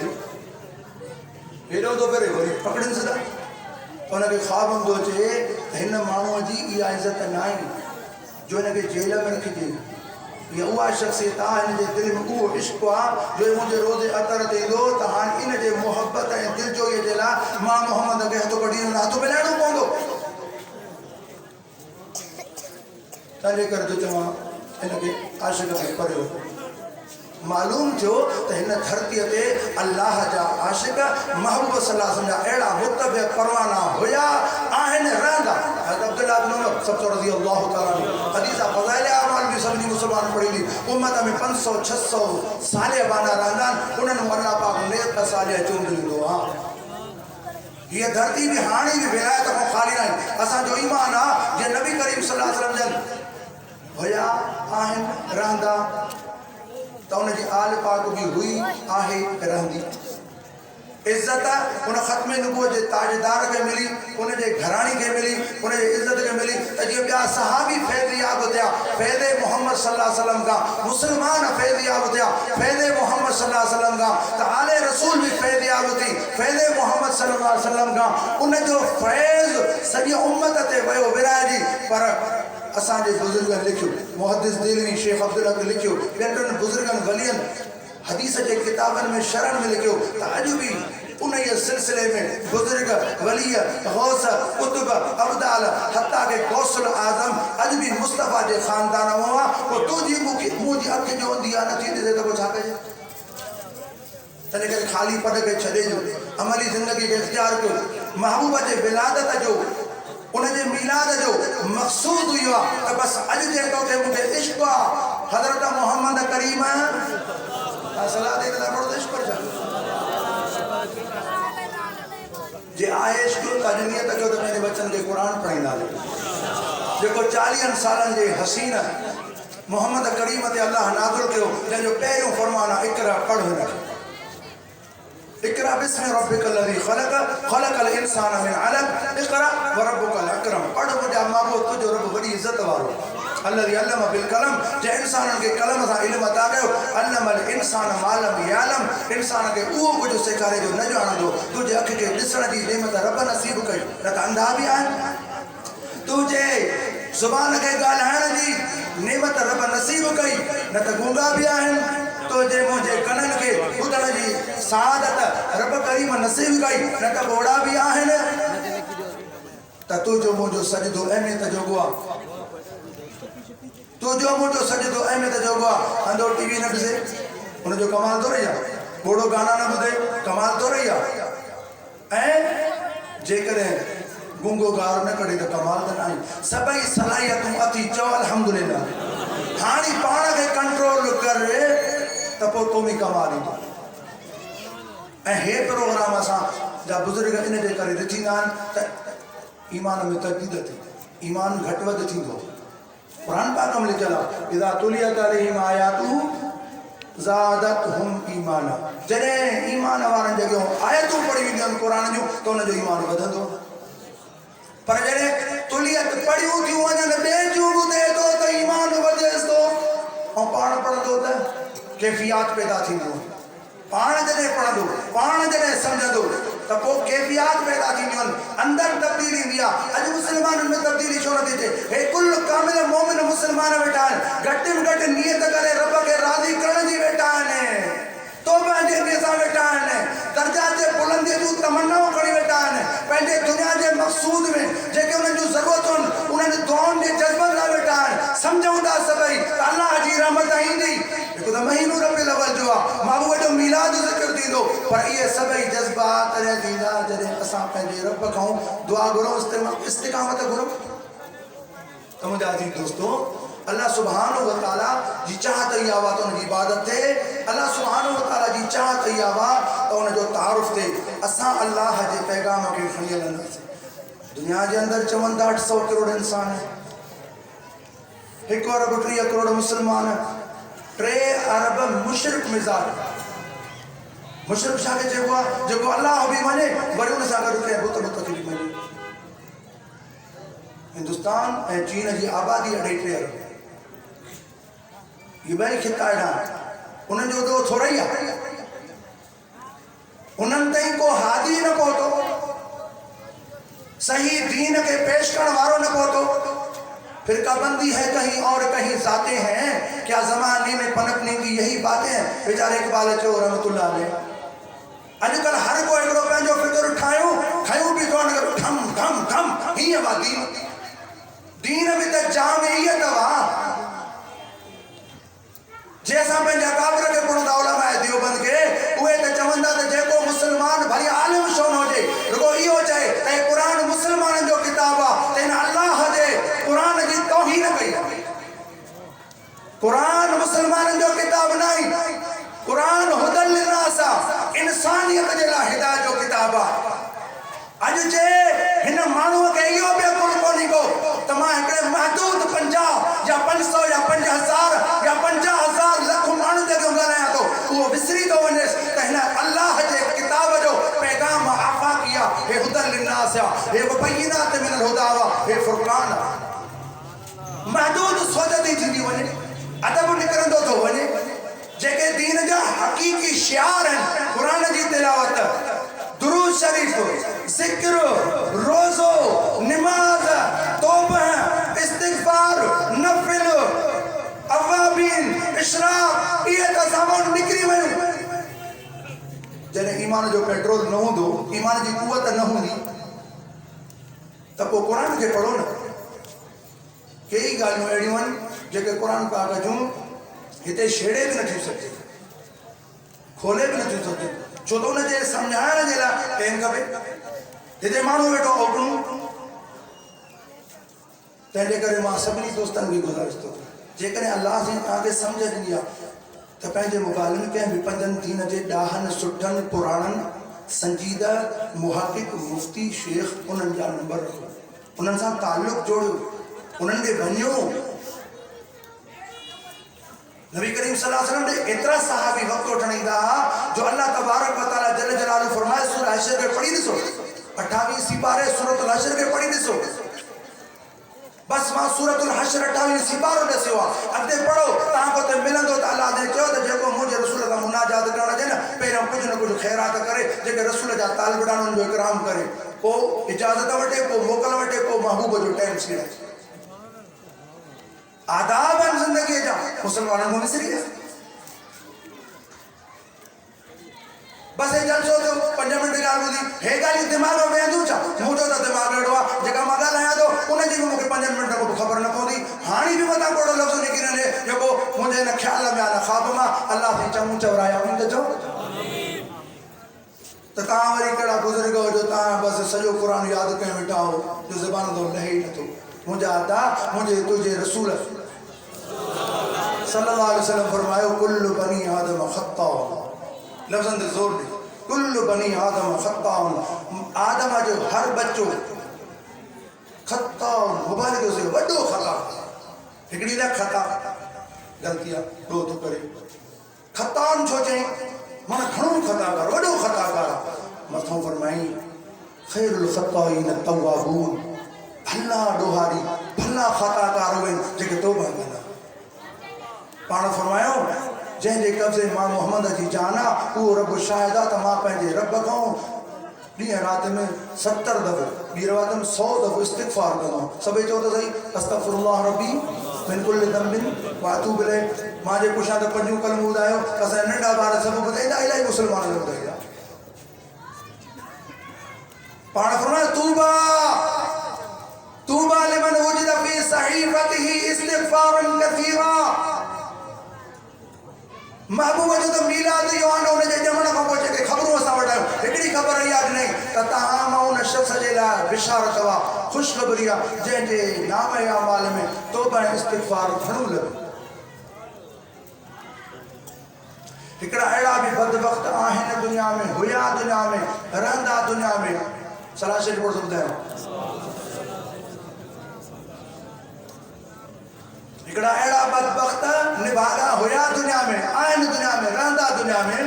हेॾो थो करे वरी पकड़नि सदा उनखे ख़्वाब हूंदो अचे त हिन माण्हूअ जी इहा इज़त न आहे जो हिनखे जेल में रखिजे या उहा शख़्सियत आहे हिन जे दिलि में उहो इश्क़ आहे जो मुंहिंजे रोज़े अतर ते ईंदो त हाणे इन जे मुहबत ऐं दिलजोईअ जे लाइ मां मोहम्मद खे हथो कढी हथो मिलाइणो पवंदो तंहिंजे करे थो चवां हिनखे आशिक़ में पढ़ियो मालूम थियो त हिन धरतीअ ते अल्लाह जा आशिक़ महबूब सल्लल्लाहु अलैहि वसल्लम जा अहिड़ा मुतबे परवाना हुया आहिनि रहंदा अब्दुल्लाह इब्न उमर सब रज़ियल्लाहु ताला हदीस फ़ज़ाइल अमाल भी सभिनी मुस्लमान पढ़ी उम्मत में 500-600 साले बाना रहंदा उन्हनि अल्लाह पाक नेक साले चूंड ॾींदो आहे ये धरती भी हाणे भी विलायत खां ख़ाली न आहे असांजो ईमान आहे जे नबी करीम सल्लल्लाहु अलैहि वसल्लम हुया आहिनि रहंदा तो उनकी आल पाक भी हुई आहे रहंदी इज्जत उन ख़त्म नबूवत जे ताजदार के मिली उन जे घराणी के मिली उन जे इज्जत के मिली त जीअं ॿिया सहाबी फैज़याब थिया फैज़ मोहम्मद सल्लल्लाहु अलैहि वसल्लम का मुसलमान फैज़याब थिया फैज़ मोहम्मद सल्लल्लाहु अलैहि वसल्लम का त आले रसूल भी फैज़याब थी फैज़ मोहम्मद सल्लल्लाहु अलैहि वसल्लम का उन जो फैज़ सॼी उम्मत ते वियो विराइजी पर असांजे बुज़ुर्गनि लिखियो मुहद्दिस दिलवी शेख अब्दुल हक लिखियो ॿियनि बुज़ुर्गनि वलियनि हदीस जे किताबनि में शरण में लिखियो त अॼु बि उन सिलसिले में बुज़ुर्ग वली गौस कुतुब अब्दाल हत्ता के गौसुल आज़म अॼु बि मुस्तफ़ा जे ख़ानदान हुआ पोइ तुंहिंजी मुंहिंजी अखि जो हूंदी आहे नथी ॾिसे त पोइ छा कजे तंहिं करे ख़ाली पढ़ खे छॾे ॾियो अमली ज़िंदगी खे इख़्तियार कयो महबूब जे विलादत जो उनजे मीलाद जो मक़सूद हुयो त बस अॼु जे तोखे मूंखे इश्क़ आहे हज़रत मोहम्मद करीम सलाह दे त बड़ो इश्क़ कर जे आहे इश्क़ त नियत कयो त पंहिंजे बच्चन खे क़ुर पढ़ाईंदा जेको 40 सालनि जे हसीन मोहम्मद करीम ते अल्लाह नाज़िल कयो जंहिंजो पहिरियों फरमान आहे इक़रा पढ़ हिनखे इक़रा बिस्मि रब्बिकल लज़ी ख़लक़ ख़लक़ल इंसान मिन अलक़ इक़रा व रब्बुकल अकरम पढ़ पढ़ मुझा माबो तुझो रब बड़ी इज्जत वारो अल्लाह अल्लम बिल कलम जे इंसान के कलम सा इल्म अता कयो अल्लम अल इंसान मालम यालम इंसान के वो कुछ सिखारे जो न जानो तुझे अख के दिसण दी नेमत रब नसीब कई न त अंधा भी आए तुझे जुबान के गाल्हाइण जी नेमत रब नसीब कई न त गूंगा भी आहिनि तुझे मुझे कनन के ॿुधण जी सआदत रब करीम नसीब कई न त ॿोड़ा भी आहिनि त तुझो मुझो सजदो अहमियत जोगो आहे तुझो मुझो सजदो अहमियत जोगो आहे अंधो टीवी न ॾिसे उनजो कमाल थो रही आहे ॿोड़ो गाना न ॿुधे कमाल थो रही आहे ऐं जेकॾहिं गुंगो गार न करे त कमाल त न आहे सभई सलाहियतूं अथी चओ अल्हम्दुलिल्लाह हाणे पाण खे कंट्रोल कर त पोइ तो बि कमाल ईंदो ऐं हे प्रोग्राम असां जा बुज़ुर्ग इन जे करे ॾिठींदा आहिनि त ईमान में तजदीद थी ईमान घटि वधि थींदो कुरान पाक में लिखियल आहे इज़ा तुलियत अलैहिम आयातुहु ज़ादतहुम ईमाना जॾहिं ईमान वारनि जॻहियूं आयतूं पढ़ी वेंदियूं आहिनि क़ुरान जूं त उनजो ईमान वधंदो पर जॾहिं तुलियत पढ़ियूं थियूं वञनि ॿिए जूं ॿुधे थो त ईमान वधेसि थो ऐं पाण पढ़ंदो त कैफ़ियात पैदा थींदियूं पाण जॾहिं पढ़ंदो पाण जॾहिं सम्झंदो त पोइ कैफ़ियात पैदा थींदियूं आहिनि अंदरि तब्दीली ईंदी आहे अॼु मुस्लमाननि में तब्दीली छो नथी थिए हे कुल कामिल मोमिन मुस्लमान वेठा आहिनि घटि में घटि नियत करे रब खे राज़ी करण जी वेठा आहिनि तौबा जे नीयत सां वेठा आहिनि दर्जा जे बुलंदीअ जूं तमन्नाऊं खणी वेठा आहिनि पंहिंजे दुनिया जे मक़सूद में जेके उन्हनि जूं ज़रूरतूं आहिनि उन्हनि दुआउनि जे जज़्बनि सां वेठा आहिनि सम्झूं था सभई त अलाह जी रहमत ईंदी हिकु त महीनो रबियुल अव्वल जो आहे मां वॾो मीलाद ज़िक्र थींदो पर इहे सभई जज़्बात तॾहिं थींदा जॾहिं असां पंहिंजे रब खां दुआ घुरूं इस्तिक़ामत घुरूं त मुंहिंजा अज़ीज़ दोस्तो अल्लाह सुब्हानहु व तआला जी चाहत इहा हुआ त उनजी इबादत थिए अल्लाह सुब्हानहु व तआला जी चाहत इहा हुआ त उनजो तारुफ़ थिए असां अल्लाह जे पैगाम खे खणी हलंदासीं दुनिया जे अंदरि चवनि था 800 करोड़ इंसान 1 अरब 30 करोड़ मुस्लमान 3 अरब मुशरिक मिज़ाज मुशरिक छा खे चइबो आहे जेको अल्लाह बि मञे वरी उन सां गॾु कंहिं बुत बुत खे बि मञे हिंदुस्तान ऐं चीन जी आबादी 2.5 अरब ये ॿई खिता अहिड़ा उन्हनि जो तो थोड़ा ई आहे उन्हनि ताईं को हादी न पहुतो सही दीन के पेश करण वारो न पहुतो फिरकाबंदी है कहीं और कहीं जाते हैं क्या जमाने में पनपने की यही बातें हैं बेचारे इकबाल चो रहमतुल्लाह अलैह अजकल हर को एकड़ो पंहिंजो फिक्र ठाहियूं खयूं बि कोन करो ठम ठम ठम हीअं वा दीन में त जाम इहा अथव जे असां पंहिंजे अकाबिर खे पढ़ूं था उलमाए देवबंद खे उहे त चवंदा त जेको मुस्लमान भली आलिम छो न हुजे रुगो इहो चए त क़ुरान मुस्लमाननि जो किताब आहे त हिन अल्लाह जे क़ुरान जी तौहीन कई क़ुरान मुस्लमाननि जो किताब न आहे क़ुरान हुदल लिन्नास आहे इंसानियत जे लाइ हिदायत जो किताब आहे अॼु जे हिन माण्हूअ खे इहो बि अकुल कोन्हे को त मां हिकिड़े महदूद 50 या 500 या 50,000 या 50,000 लख माण्हुनि जे अॻियां ॻाल्हायां थो उहो विसरी थो वञे त हिन अल्लाह जे किताब जो पैगाम आफ़ाक़ी आहे हे हुदल लिन्नास आहे हे मुबय्यिनात मिनल हुदा आहे हे फुरक़ान आहे महदूद सोचती थींदी वञे अदब निकिरंदो थो वञे जेके दीन जा हक़ीक़ी शिआर आहिनि क़ुरान जी तिलावत दुरूद शरीफ जिक्र रोज़ो नमाज तौबा इस्तिग़फार नफिल अवाबीन इशराक इहे त सामान निकिरी वञे जॾहिं ईमान जो पेट्रोल न हूंदो ईमान जी कुवत न हूंदी त पोइ क़ुरान खे पढ़ो न कई ॻाल्हियूं अहिड़ियूं आहिनि जेके क़ुरान पाक जूं हिते छेड़े बि नथियूं सघे खोले बि नथियूं सघे छो त उनजे सम्झाइण जे लाइ टाइम खपे हिते माण्हू वेठो ओकड़ूं तंहिंजे करे मां सभिनी दोस्तनि खे गुज़ारिश थो जेकॾहिं अल्लाह जी तव्हांखे सम्झ ॾिनी आहे त पंहिंजे मुकालनि कंहिं बि 5 दीन जे ॾाहनि सुठनि पुराणनि संजीदा मुहक़िक़ मुफ्ती शेख उन्हनि जा नंबर रखो उन्हनि सां ताल्लुक़ जोड़ियो उन्हनि खे वञो नबी करीम सल्लल्लाहु अलैहि वसल्लम ने एतिरा सहाबी वक़्तु वठण ईंदा जो अल्लाह तबारक व तआला जल जलालु फरमाए सूरह हशर खे पढ़ी ॾिसो 28 सिपारे सूरत हशर खे पढ़ी ॾिसो बस मां सूरतुल हश्र 28 सिपारो दसियो आहे अॻिते पढ़ो तव्हां को मिलंदो त अलाह ने चयो त जेको मुंहिंजे रसूल सां मुनाजात करण अचे न पहिरियों कुझु न कुझु ख़ैरात करे जेके रसूल जा तालिबान जो इकराम करे पोइ इजाज़त वठे पोइ मोकल वठे पोइ महबूब जो टाइम सीड़े आदाब आहिनि ज़िंदगीअ जा मुस्लमाननि खां विसरी विया बस ये जलसो तो 5 मिनट ॻाल्हि ॿुधी हे ॻाल्हि दिमाग़ में वेंदियूं छा मुंहिंजो त दिमाग़ अहिड़ो आहे जेका मां ॻाल्हायां थो उनजी बि मूंखे 5 मिनट खां ख़बर न पवंदी हाणे बि मथां कोड़ो लफ़्ज़ निकिरी वञे जेको मुंहिंजे न ख़्याल में आहे न ख़्वाब मां अलाह खे चङो चवराया त चओ त तव्हां वरी कहिड़ा बुज़ुर्ग हुजो तव्हां बसि सॼो क़ुर यादि कयो वेठा हो जो ज़बान तो लहे ई नथो मुंहिंजा अदा मुंहिंजे तुंहिंजे रसूल सल्लल्लाहु अलैहि वसल्लम फरमायो कुल्लु बनी आदम ख़ता लफ़्ज़नि ते ज़ोर ॾे कुल्लु बनी आदम ख़ता आदम जो हर बच्चो ख़ता मुबारक से वॾो ख़ता हिकिड़ी न ख़ता ग़लती आहे ॾोह थो करे ख़तान छो चई माना घणो ख़ताकार वॾो ख़ताकार मथां फरमाई ख़ैरुल ख़ताईन तव्वाबून भला ॾोहारी भला ख़ताकार उहे जेके तौबा कंदा पाण फरमायो जंहिंजे कब्ज़े मां मोहम्मद जी जान आहे उहो रब शाहिद आहे त मां पंहिंजे रब खां ॾींहं राति में 70 दफ़ो ॿी रिवायत में 100 दफ़ो इस्तिग़फ़ार कंदो सभई चओ त सही अस्तग़फिरुल्लाह रब्बी मिन कुल्लि ज़ंबिन व अतूबु इलैह मां जे पुछां त 5 कलमूं ॿुधायो असां नंढा ॿार सभु ॿुधाईंदा इलाही मुस्लमान ॿुधाईंदा पाण फरमायो तूबा लिमन वुजिद फी सहीफ़तिही इस्तिग़फ़ारन कसीरा महबूब जो तो मीलाद जो आनो उनजे ॼमण खां पोइ जेके ख़बरूं असां वटि आहियूं हिकिड़ी ख़बर इहा ॾिनई त तव्हां मां उन शख़्स जे लाइ बिशारत आहे ख़ुशख़बरी आहे जंहिंजे नाम ऐं अमाल में तौबा ऐं इस्तिग़फ़ार घणो लॻे हिकिड़ा अहिड़ा बि बदबख़्त आहिनि दुनिया में हुया दुनिया में रहंदा दुनिया में सलाह शरीफ़ पढ़ो ॿुधायो हिकिड़ा अहिड़ा बदबख़्त निभागा हुया दुनिया में आहिनि दुनिया में रहंदा दुनिया में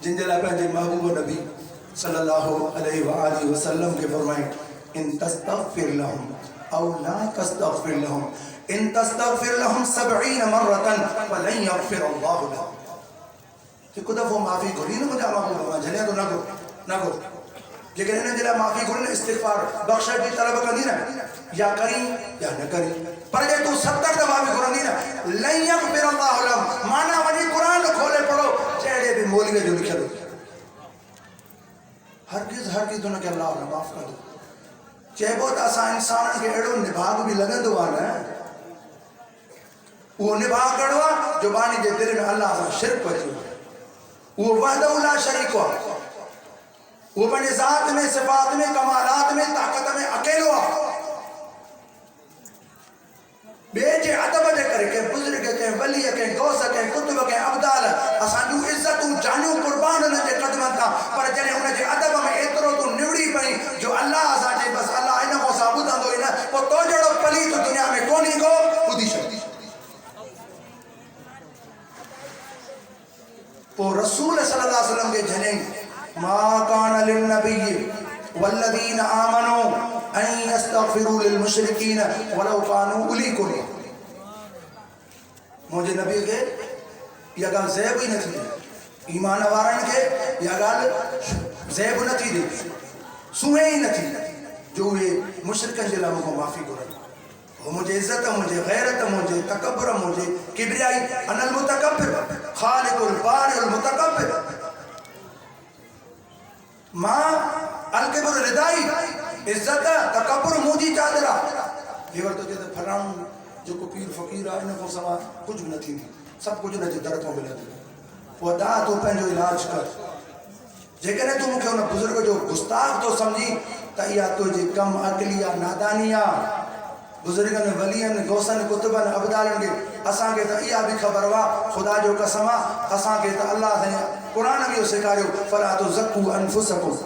जिन जे लाइ पंहिंजे महबूब नबी सल्लल्लाहु अलैहि वसल्लम खे फरमाई इन तस्तग़फिर लहुम औ ला तस्तग़फिर लहुम इन तस्तग़फिर लहुम 70 मरतन फलन यग़फिर अल्लाहु लहुम हिकु दफ़ो माफ़ी घुरी न मुंहिंजा महबूब मां झले तो न घुर जेकॾहिं हिननि जे लाइ माफ़ी घुरी न इस्तिग़फ़ार बख़्शिश जी तलब कंदी न या करी या न करी पर जे तूं 70 दफ़ा बि घुरंदी न लन यग़फिर अल्लाहु लहुम माना वञी क़ुर खोले पढ़ो जहिड़े बि मौलवी जो लिखियलु हरगिज़ हुनखे अल्लाह न माफ़ कंदो चइबो त असां इंसाननि खे अहिड़ो निभाग बि लॻंदो आहे न उहो निभाग कहिड़ो आहे ज़ुबानी जे दिलि में अल्लाह सां शिरक अची वियो उहो वहदहु ला शरीक आहे वो पंहिंजे ज़ात में सिफ़ात में कमालात में ताक़त में अकेलो आहे ॿिए जे अदब जे करे कंहिं बुज़ुर्ग कंहिं वली कंहिं गौस कंहिं कुतुब कंहिं अब्दाल असां जूं इज़तूं जानियूं क़ुर्बान हुन जे क़दमनि तां पर जॾहिं हुन जे अदब में एतिरो तूं निवड़ी पई जो अल्लाह असां चई बसि अल्लाह हिन खां असां ॿुधंदो ई न पोइ तो जहिड़ो पलीत दुनिया में कोन्हे को ॿुधी छॾ पोइ रसूल सल्लल्लाहु अलैहि वसल्लम खे जॾहिं मा कान लिन्नबी वल्लज़ीन आमनू अन यस्तग़फिरू लिलमुशरिकीन वलौ कानू उली कुर्बा मुंहिंजे नबी खे इहा ॻाल्हि ज़ैब ई न थी ईमान वारनि खे इहा ॻाल्हि ज़ैब न थी ॾे सूहे ई न थी जो उहे मुशरिकनि जे लाइ मूंखां माफ़ी घुरनि वो मुझे इज्जत मुझे गैरत मुझे तकब्बुर मुझे किबरियाई अनल मुतकब्बिर खालिकुल बारिउल मुतकब्बिर मां अल किब्र रिदाई इज्जत तकब्बुर मुंहिंजी चादर आहे ये वरतो जे त फलाणो जेको पीर फ़क़ीर आहे इन खां सवाइ कुझु बि न थींदी सभु कुझु हुन जे दर खां मिलंदो पोइ अदा तूं पंहिंजो इलाज कर जेकॾहिं तूं मूंखे हुन बुज़ुर्ग जो गुस्ताख थो सम्झी त इहा तुंहिंजी कम अकली आहे नादानी आहे बुज़ुर्गनि वलियनि गौसनि कुतुबनि अब्दालनि खे असांखे त इहा बि ख़बर आहे ख़ुदा जो कसम आहे असांखे त अल्लाह साईं क़ुर बि इहो सेखारियो फला तुज़क्कू अनफुसकुम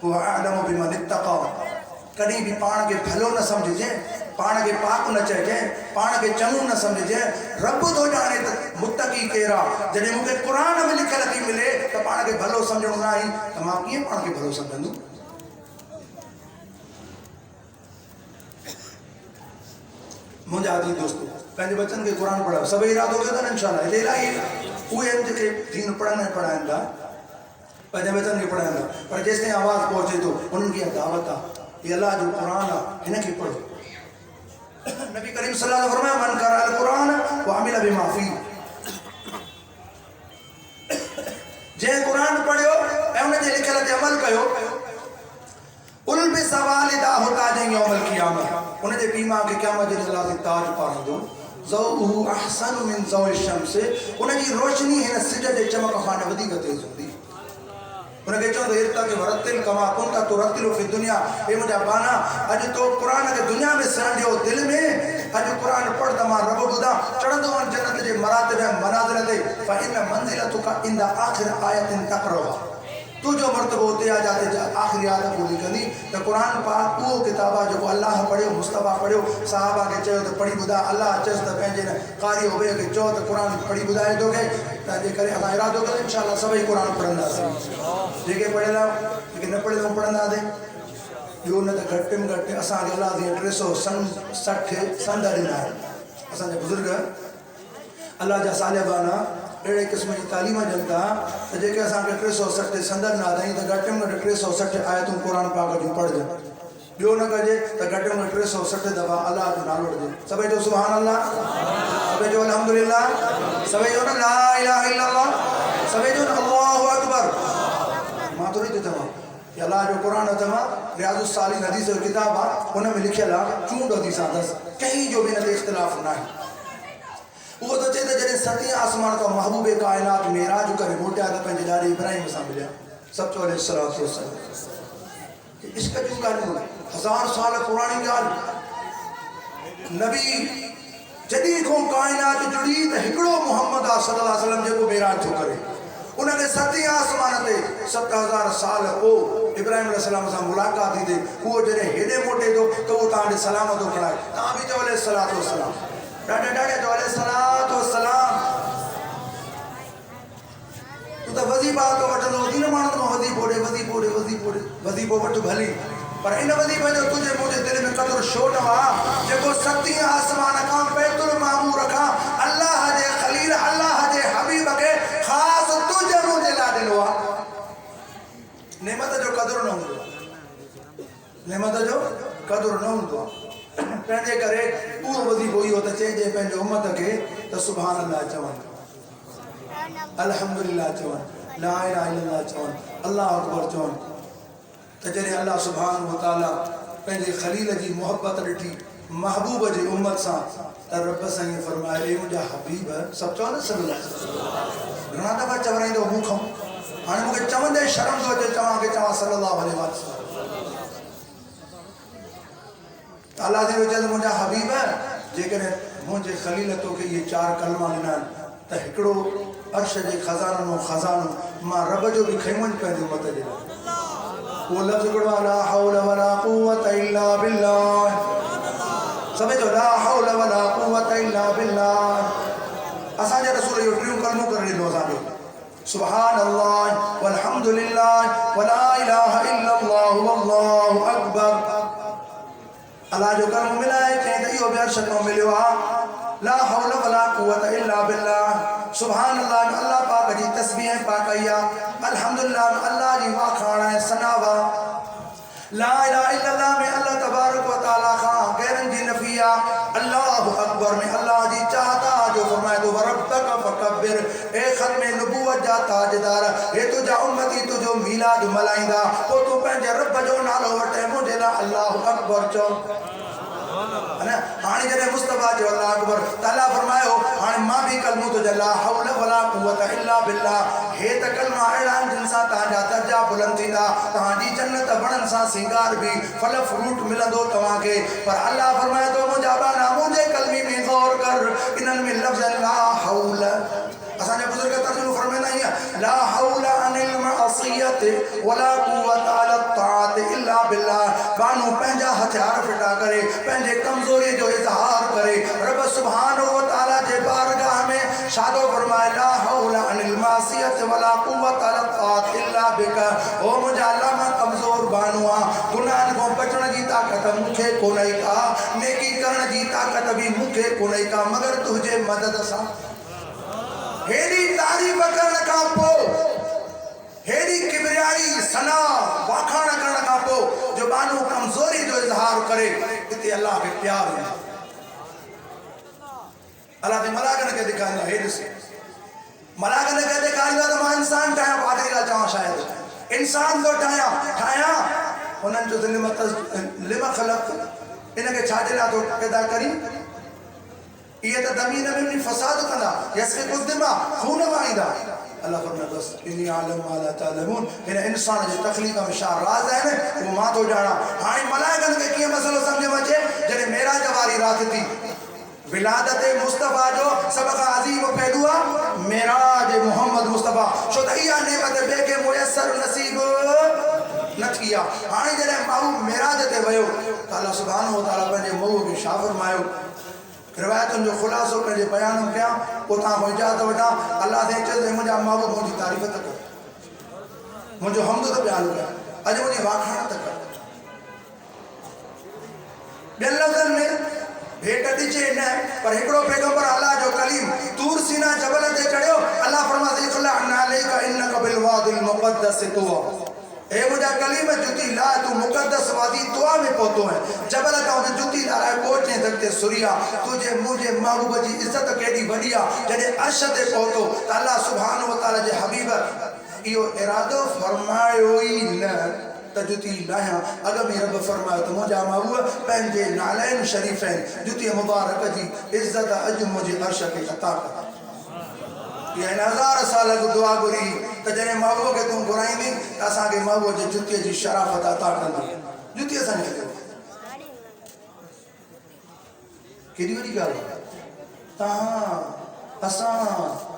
हुव अअलमु बिमन इत्तक़ा कॾहिं बि पाण खे भलो न सम्झिजे पाण खे पाक न चइजे पाण खे चङो न सम्झिजे रब थो ॼाणे त मुत्तक़ी केरु आहे जॾहिं मूंखे क़ुर में लिखियल थी मिले त पाण खे भलो सम्झणो न आहे त मां कीअं पाण खे भलो सम्झंदुमि मुंहिंजा आदि दोस्तों पंहिंजे बच्चन के कुरान पढ़ायो सभई इरादो कयो अथनि इंशाअल्लाह हेॾे इलाही उहे आहिनि जेके दीन पढ़नि ऐं पढ़ाइनि था पंहिंजे बच्चन खे पढ़ाइनि था पर जेसि ताईं आवाज़ पहुचे थो उन्हनि खे दावत आहे हीअ अलाह जो क़ुर आहे हिन खे पढ़ो नबी करीम सल्लल्लाहु अलैहि वसल्लम फरमाया मन क़रा अल क़ुरान व अमिल बिमा फीह जंहिं क़ुरान पढ़ियो ऐं उन जे लिखियल ते अमल कयो उल बि सवाल दाहु ताज यौमल क़ियामत उन जे पीउ माउ खे क़यामत जे ॾींहुं अलाह ताज पारंदो ज़ौहु अहसन मिन ज़ौइ शम्स उन जी रोशनी हिन सिज जे चमक खां वधीक तेज़ हूंदी उनके चवंदो इर्तक़ि वरतिल कमा कुंत तुरतिलु फी दुनिया हे मुंहिंजा बाना अॼु तो क़ुरान खे दुनिया में सणियो दिलि में अॼु क़ुरान पढ़ त मां रब ॿुधां चढ़ंदो वञ जन्नत जे मरातिब ऐं मनाज़िल ते फ़इन मंज़िलतुका इंद आख़िर आयतिन तक़रउहा तुझो मर्तबो उते आहे जिते आख़िरी आयत पूरी कंदी त क़ुरान पाक उहो किताब आहे जेको अलाह पढ़ियो मुस्तफ़ा पढ़ियो साहबा खे चयो त पढ़ी ॿुधा अलाह चयुसि त पंहिंजे कारी उबे खे चओ त क़ुरान पढ़ी ॿुधाए तोखे तंहिंजे करे असां इरादो कयो इंशाअल्लाह सभई क़ुरान पढ़ंदासीं जेके पढ़ियल आहे जेके न पढ़ियल पढ़ंदासीं ॿियो न त घटि में घटि असांखे अलाह जीअं 360 संद ॾिना आहिनि असांजा बुज़ुर्ग अलाह जा सालिबाना अहिड़े क़िस्म जी तालीम ॾियनि था त जेके असांखे 360 संद ॾिना अथई त घटि में घटि 360 आयतूं क़ुरान पाक जूं पढ़जनि ॿियो न कजे त घटि में घटि 360 दफ़ा अलाह जो नालो वठिजे सभई जो सुभान अल्लाह सभई जो अल्हम्दुलिल्लाह सभई जो न ला इलाहा इल्लल्लाह सभई जो न अल्लाहु अकबर मां थोरी थो चवां कि अलाह जो क़ुरान अथव रियाज़ुस सालिहीन हदीस जो किताब आहे हुन में लिखियल आहे चूंड हदीस आहे बसि कंहिं जो बि हिन ते इख़्तिलाफ़ न आहे उहो त चए त जॾहिं सतीं आसमान खां महबूबे काइनात मेराज करे मोटिया त पंहिंजे ॾाॾे इब्राहिम सां मिलिया सभु चो अलैहिस्सलातु वस्सलाम इश्क जूं ॻाल्हियूं 1000 साल पुराणी ॻाल्हि नबी जॾहिं खां काइनात जुड़ी त हिकिड़ो मोहम्मद आहे सल्लल्लाहु अलैहि वसल्लम जेको मेराज थो करे उनखे सतीं आसमान ते 7000 साल पोइ इब्राहिम अलैहिस्सलाम सां मुलाक़ात थी थिए उहो जॾहिं हेॾे मोटे थो त उहो तव्हां ॾे सलाम थो खणाए तव्हां बि चओ अलैहिस्सलातु वस्सलाम ॾाढे चओ अलैहिस्सलातु वस्सलाम तूं त वज़ीफ़ा तो वठंदो हुजी न माण्हुनि खां वज़ीफ़ो ॾे वज़ीफ़ो वठ भली पर इन वज़ीफ़े जो तुंहिंजे मुंहिंजे दिलि में क़दुरु छो न आहे जेको सतीं आसमान खां बैतुल मामूर खां अल्लाह जे ख़लील अल्लाह जे हबीब खे ख़ासि तुंहिंजे मुंहिंजे लाइ ॾिनो आहे नेमत जो क़दुरु न हूंदो नेमत जो क़दुरु न हूंदो आहे तंहिंजे करे उहो वज़ीफ़ो इहो त चइजे पंहिंजे उम्मत खे त सुभान अल्लाह चवनि अल्हम्दुलिल्लाह चवनि ला इलाहा इल्लल्लाह चवनि अल्लाह अकबर चवनि त जॾहिं अल्लाह सुभान व तआला पंहिंजे ख़लील जी मोहबत ॾिठी महबूब जी उम्मत सां त रब साईं फरमाए ए मुंहिंजा हबीब सभु चवनि सल्लल्लाहु अलैहि वसल्लम घणा दफ़ा चवराईंदो मूं खां हाणे मूंखे चवंदे शर्म थो अचे चवां सल्लल्लाहु अलैहि वसल्लम अल्लाह जी वजह मुंहिंजा हबीब जेकॾहिं मुंहिंजे ख़लील तोखे इहे 4 कलमा ॾिना आहिनि त हिकिड़ो अर्श जे खज़ानो मां रब जो बि खई वञ पंहिंजे उम्मत जे लाइ वो लफ्ज़ हिकिड़ो ला हौल वला कुव्वत इल्ला बिल्लाह सभई जो ला हौल वला कुव्वत इल्ला बिल्लाह असांजे रसूल इहो 3 कलमो करे ॾिनो असांखे सुभान अल्लाह वल्हम्दुलिल्लाह वला इलाहा इल्लल्लाह वल्लाहु अकबर अल्लाह जो कलमो मिलाए चई त इहो बि अर्श मां मिलियो आहे ला हौल वला कुव्वत इल्ला बिल्लाह सुभान अल्लाह अल्लाह पाक जी तस्बीह पाकैया अल्हम्दुलिल्लाह अल्लाह जी वाखाण ऐं सनावा ला इलाहा इल्लल्लाह में अल्लाह तबारक व तआला खां गैरन जी नफिया अल्लाहु अकबर में अल्लाह जी चाहता जो फरमाए तो रब्बक फकब्बिर ए खत्म नबूवत जा ताजदार हे तुझा उम्मती तुझो मीलाद मल्हाईंदा पोइ तूं पंहिंजे रब जो नालो वठे मुंहिंजे लाइ अल्लाहु अकबर चओ हाणे जॾहिं मुस्तफ़ा जो अल्लाह अकबर ताला फरमायो हाणे मां बि कलमो तो ला हौल वला कुव्वत इल्ला बिल्लाह हे त कलमा अहिड़ा आहिनि जिन सां तव्हांजा दर्जा बुलंद थींदा तव्हांजी जन्नत वणनि सां सिंगार बि फल फ्रूट मिलंदो तव्हांखे पर अल्लाह फरमाए थो मुंहिंजा बाना मुंहिंजे कलमी में गौर कर इन्हनि में लफ़्ज़ ला हौल असांजा बुज़ुर्ग तर्जुमो फरमाईंदा आहिनि ला हौल अनिल मअसियत वला कुव्वत अला ताअत इल्ला बिल्लाह बानू पंहिंजा हथियार फिटा करे पंहिंजे कमज़ोरी जो इज़हार करे रब सुब्हानहु व तआला जे बारगाह में शादो फरमाए ला हौल अनिल मअसियत वला कुव्वत अला ताअत इल्ला बिक ओ मुंहिंजा अल्लाह मां कमज़ोर बानू आहे गुनाहनि खां बचण जी ताक़त मूंखे कोन्हे का, नेकी करण जी ताक़त बि मूंखे कोन्हे का, मगर तुंहिंजे मदद सां। हेड़ी तारीफ़ करण खां पोइ, हेड़ी किबरियाई सना वाखाण करण खां पोइ जो बानू कमज़ोरी जो इज़हार करे, हिते अल्लाह खे प्यार हुयो। अल्लाह जे मलाकनि खे ॾेखारींदो आहे, हे ॾिस मलाकनि खे ॾेखारींदो आहे त मां इंसान ठाहियां। आख़िरी ॻाल्हि चवां शायदि इंसान थो ठाहियां हुननि जो लिम ख़लक़, इनखे छाजे लाइ थो पैदा करी? इहे त ज़मीन में फसाद कंदा, यसफिकु दिमा, खून वहाईंदा। अल्लाह फरमाए बस इन्नी आलम मा ला तालमून, हिन इंसान जे तख़लीक़ में छा राज़ आहिनि उहो मां थो ॼाणा। हाणे मलाइकनि खे कीअं मसइलो सम्झ में अचे जॾहिं मेराज वारी राति थी। विलादत मुस्तफ़ा जो सभ खां अज़ीम पहलू आहे मेराज मोहम्मद मुस्तफ़ा, छो त इहा नेमत ॿिए खे मुयसर नसीब न थी आहे। हाणे जॾहिं माण्हू मेराज ते वियो त अल्लाह सुब्हानहु व तआला पंहिंजे मुंहुं खे छा फरमायो? रिवायतुनि जो ख़ुलासो पंहिंजे बयान में कयां, पोइ तव्हां खां इजाज़त वठां। अल्लाह से चयो त मुंहिंजा महबूब मुंहिंजी तारीफ़ त कर, मुंहिंजो हमद त बयानु कर, अॼु मुंहिंजी वाखाण त कर। ॿियनि लफ़्ज़नि में भेट ॾिजे न, पर हिकिड़ो पैगंबर अल्लाह जो कलीम तूर सीना जबल ते चढ़ियो, अल्लाह फरमाए इख़्लअना अलैका इन्नका बिल वादिल मुक़द्दस तुवा, हे मुंहिंजा कलीम जुती ला तू मुक़द्दस वादी तुआ में पहुतो है। जबल तां जुती लाराए कोटे तक सुरिया, तुझे मुझे महबूब जी इज्जत केॾी वॾी आहे। जॾहिं अर्श ते पहुतो त अल्लाह सुब्हानहु व तआला जे हबीब इहो इरादो फरमायो ई न त जुती लाहियां। अॻ में रब फरमायो त मुंहिंजा महबूब पंहिंजे नालैन शरीफ़ैन जुती मुबारक जी इज्जत अॼु मुंहिंजे अर्श खे अता कर। इहा 1000 साल दुआ घुरी त जॾहिं महबूब खे तूं घुराईंदी त असांखे महबूब जे जुतीअ जी शराफ़त अता कंदी। जुती असांखे केॾी वॾी ॻाल्हि आहे। तव्हां असां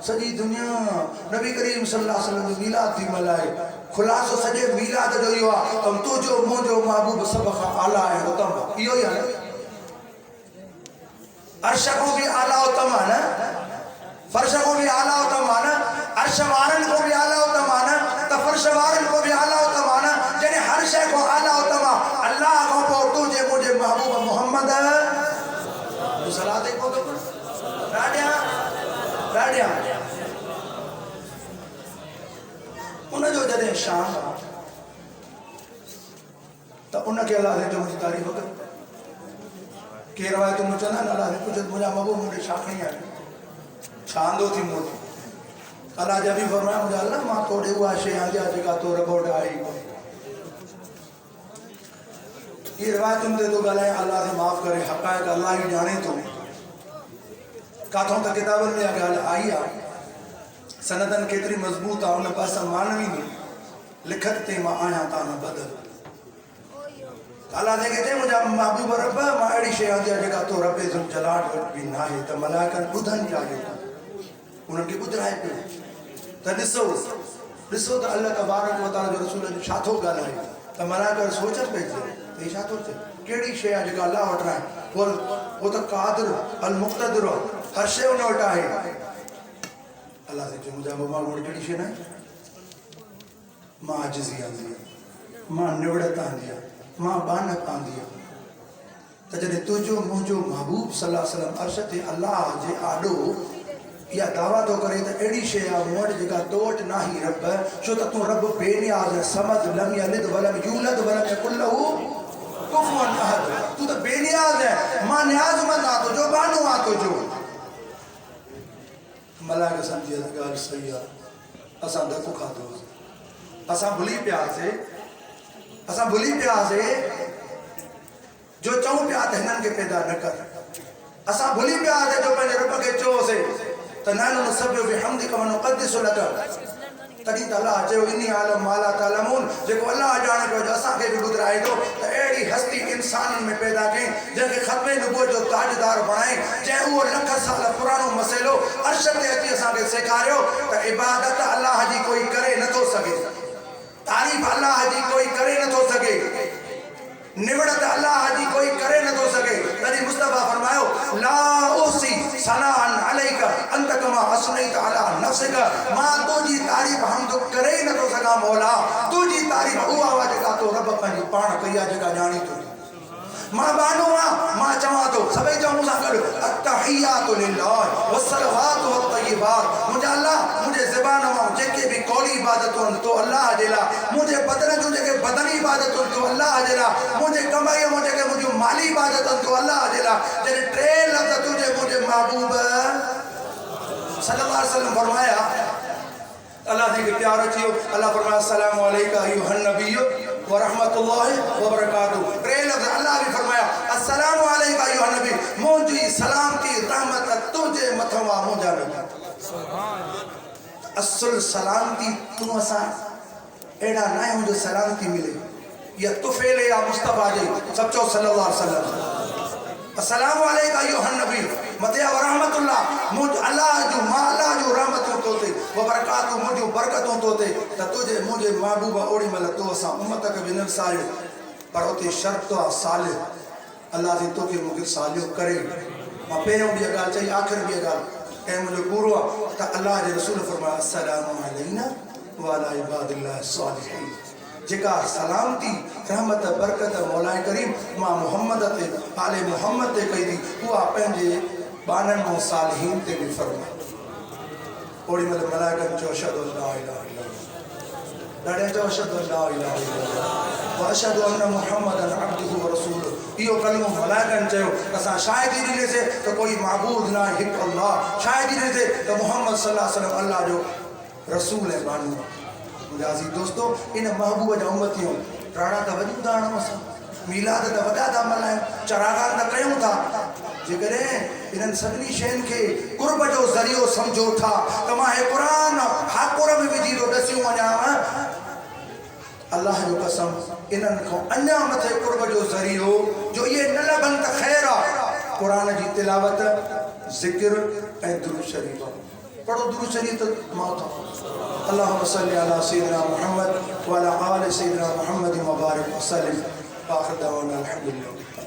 सॼी दुनिया नबी करीम सल्लल्लाहु अलैहि वसल्लम जो मीलाद थी मल्हाए, ख़ुलासो सॼे मीलाद जो इहो आहे त तुंहिंजो मुंहिंजो महबूब सभ खां आला ऐं उत्तम, इहो ई आहे न। अर्श खां बि आला उत्तम आहे न, फर्श को भी आला उत्तम माना, अर्श वारन को भी आला उत्तम माना, त फर्श वारन को भी आला उत्तम माना। जॾहिं हर शइ को आला उत्तम आहे, अल्लाह खां पोइ तुंहिंजे मुंहिंजे महबूब मोहम्मद सलात को तो ॾाढिया उनजो जॾहिं शान त उनखे अल्लाह ने मुंहिंजी तारीफ़ कई। के रवायतुनि में चवंदा आहिनि अल्लाह ने पुछियो मुंहिंजा महबूब मुंहिंजे छा खणी आहे, छांदो थी मोटी? अल्लाह जब भी फरमाया मुझे अल्लाह मां तोड़े हुआ शे आ जा जेका तो रबोट आई। ये रिवायतुनि ते तो ॻाल्हाए, अल्लाह से माफ़ करे, हक़ाइक़ अल्लाह ही ॼाणे थो। काथों त किताबनि में ॻाल्हि आई आहे, सनदन केतिरी मज़बूत आहे उन पासा मानवी में लिखत ते मां आहियां तव्हां न बदल। अल्लाह जेके चए मुंहिंजा महबूब रब मां अहिड़ी शइ आंदी आहे जेका तो रब ज़ुल जलाल वटि बि न आहे, त मलाइकनि ॿुधनि पिया वेठा, उन्हनि खे ॿुधाए पियो त ॾिसो त अल्लाह तबारक व तआला जो रसूल जो छा थो ॻाल्हाए। त मलाइका सोचनि पइजी त हे छा थो चए, कहिड़ी शइ आहे जेका अल्लाह वटि आहे? उहो त क़ादिर अल मुक़्तदिर आहे, हर शइ उन वटि आहे। अल्लाह से चयो मुंहिंजा बाबा वटि कहिड़ी शइ न आहे? मां आजिज़ी आंदी आहे, मां निवड़त आंदी आहे, मां बानत आंदी आहे। त जॾहिं तुंहिंजो मुंहिंजो महबूब सल्लल्लाहु अलैहि वसल्लम अर्श ते अल्लाह जे आॾो इहा दावा थो करे त अहिड़ी शइ आहे मूं वटि जेका तो वटि न आई रब, छो त तूं रब बेनियाज़ है, समद लम यलिद वलम यूलद वलम यकुल लहू कुफुवन अहद। तूं त बेनियाज़ है, मां नियाज़मंद आहियां तुंहिंजो, बानो आहियां तुंहिंजो। मलाइका सम्झी ॻाल्हि सही आहे, असां धकु खाधोसीं, असां भुली पियासीं जो चऊं पिया त हिननि खे पैदा न कर। असां भुली पियासीं जो पंहिंजे रब खे चयोसीं त नहनु नुसब्बिहु बिहम्दिका व नुक़द्दिसु लक। तॾहिं त अल्लाह चयो इन्नी आलम मा ला तालमून, जेको अल्लाह ॼाणे पियो जो असांखे बि ॿुधाए थो त अहिड़ी हस्ती इंसाननि में पैदा कयईं जंहिंखे ख़त्मे नबूवत जो ताजदार बणाई, जंहिं उहो लख साल पुराणो मसइलो अर्श ते अची असांखे सेखारियो त इबादत अल्लाह जी कोई करे नथो सघे, तारीफ़ अल्लाह जी कोई करे नथो सघे, निवड़त अल्लाह जी कोई करे नथो सघे। तॾहिं मुस्तफ़ा फरमायो ला उसी सनाअन अलैका अंत कमा असनैत अला नफ्सिक, मां तुंहिंजी तारीफ़ हमद करे ई नथो सघां मौला, तुंहिंजी तारीफ़ उहा आहे जेका तो रब पंहिंजी पाण कई आहे, जेका ॼाणी थो। मां बानो मां चवां तो सभई जो मुसा गड अत्तहियातु लिल्लाह वस्सलावातु वत्तय्यिबात मुझे अल्लाह मुझे ज़बान मां जेके भी कौली इबादतों तो अल्लाह जेला मुझे बदन जो जेके बदनी इबादतों तो अल्लाह जेला मुझे कमाई मुझे के मुझे माली इबादतों तो अल्लाह जेला जे ट्रे लफ्ज तुझे मुझे महबूब सल्लल्लाहु अलैहि वसल्लम फरमाया अल्लाह ने के प्यार थियो अल्लाह फरमाया अस्सलामु अलैका अय्युहन नबिय्यु व रहमतुल्लाहि व बरकातहू ट्रे लफ्ज अल्लाह भी फरमाया अस्सलामु अलैका अय्युहन नबी मुझी सलामती रहमत तुझे मथवा मुझा नबी असल सलामती तू असा एड़ा ना है मुझे सलामती मिले या तुफेल या मुस्तफा जी सब चो सल्लल्लाहु अलैहि वसल्लम अस्सलामु अलैका अय्युहन नबी मते व रहमतुल्लाह मुझ अल्लाह जो रहमतों तोते व बरकातहू मुझो बरकतों तोते त तुझे मुझे महबूब ओड़ी मल तो असा उम्मत के बिन सालियो पर ओते शर्त तो सालियो अल्लाह जी तो के मुझे सालियो करे मां पहिरों भी गाल चई आखिर भी गाल ए मुझे पूरो त अल्लाह जे रसूल फरमाया अस्सलामु अलैना व अला इबादिल्लाह सालिहीन जेका सलामती रहमत बरकत मौला करीम मां मोहम्मद ते आले मोहम्मद ते कई दी हुआ पंहिंजे बानन मो सालिहीन ते भी फरमा ओड़ी मल मलाइकन चो अशहदु अल्ला इलाहा इल्लल्लाह ॾाढे चो अशहदु अल्ला इलाहा इल्लल्लाह व अशहदु अन्न मुहम्मदन अब्दुहु व रसूलुहु इहो कलमो मलाइकन चयो असां शायदि ॾिने से त कोई माबूद ना हिक अल्लाह शायदि ॾिने से त मोहम्मद सल्लल्लाहु अलैहि वसल्लम अल्लाह जो रसूल है बानू मुझे अज़ीज़ दोस्तों इन महबूब जा उम्मतियों प्राणा त वॾी ॿुधाइणो असां मीलाद त वॾा था मल्हायूं चरागान त कयूं था जेकॾहिं इन्हनि सभिनी शयुनि खे कुर्ब जो ज़रियो सम्झो था त मां हे क़ुर हाकुर में विझी थो ॾसियूं वञा अल्लाह जो कसम इन्हनि खां अञा मथे कुर्ब जो ज़रियो जो ये न लभनि त ख़ैर आहे क़ुर जी तिलावत ज़िक्र ऐं दुरूद शरीफ़ पढ़ो दुरूद शरीफ़ त मौत अल्लाहुम्मा सल्लि अला सय्यिदिना मुहम्मद व अला आलि सय्यिदिना मुहम्मद व बारिक व सल्लिम आखिर दवाना अल्हम्दुलिल्लाह।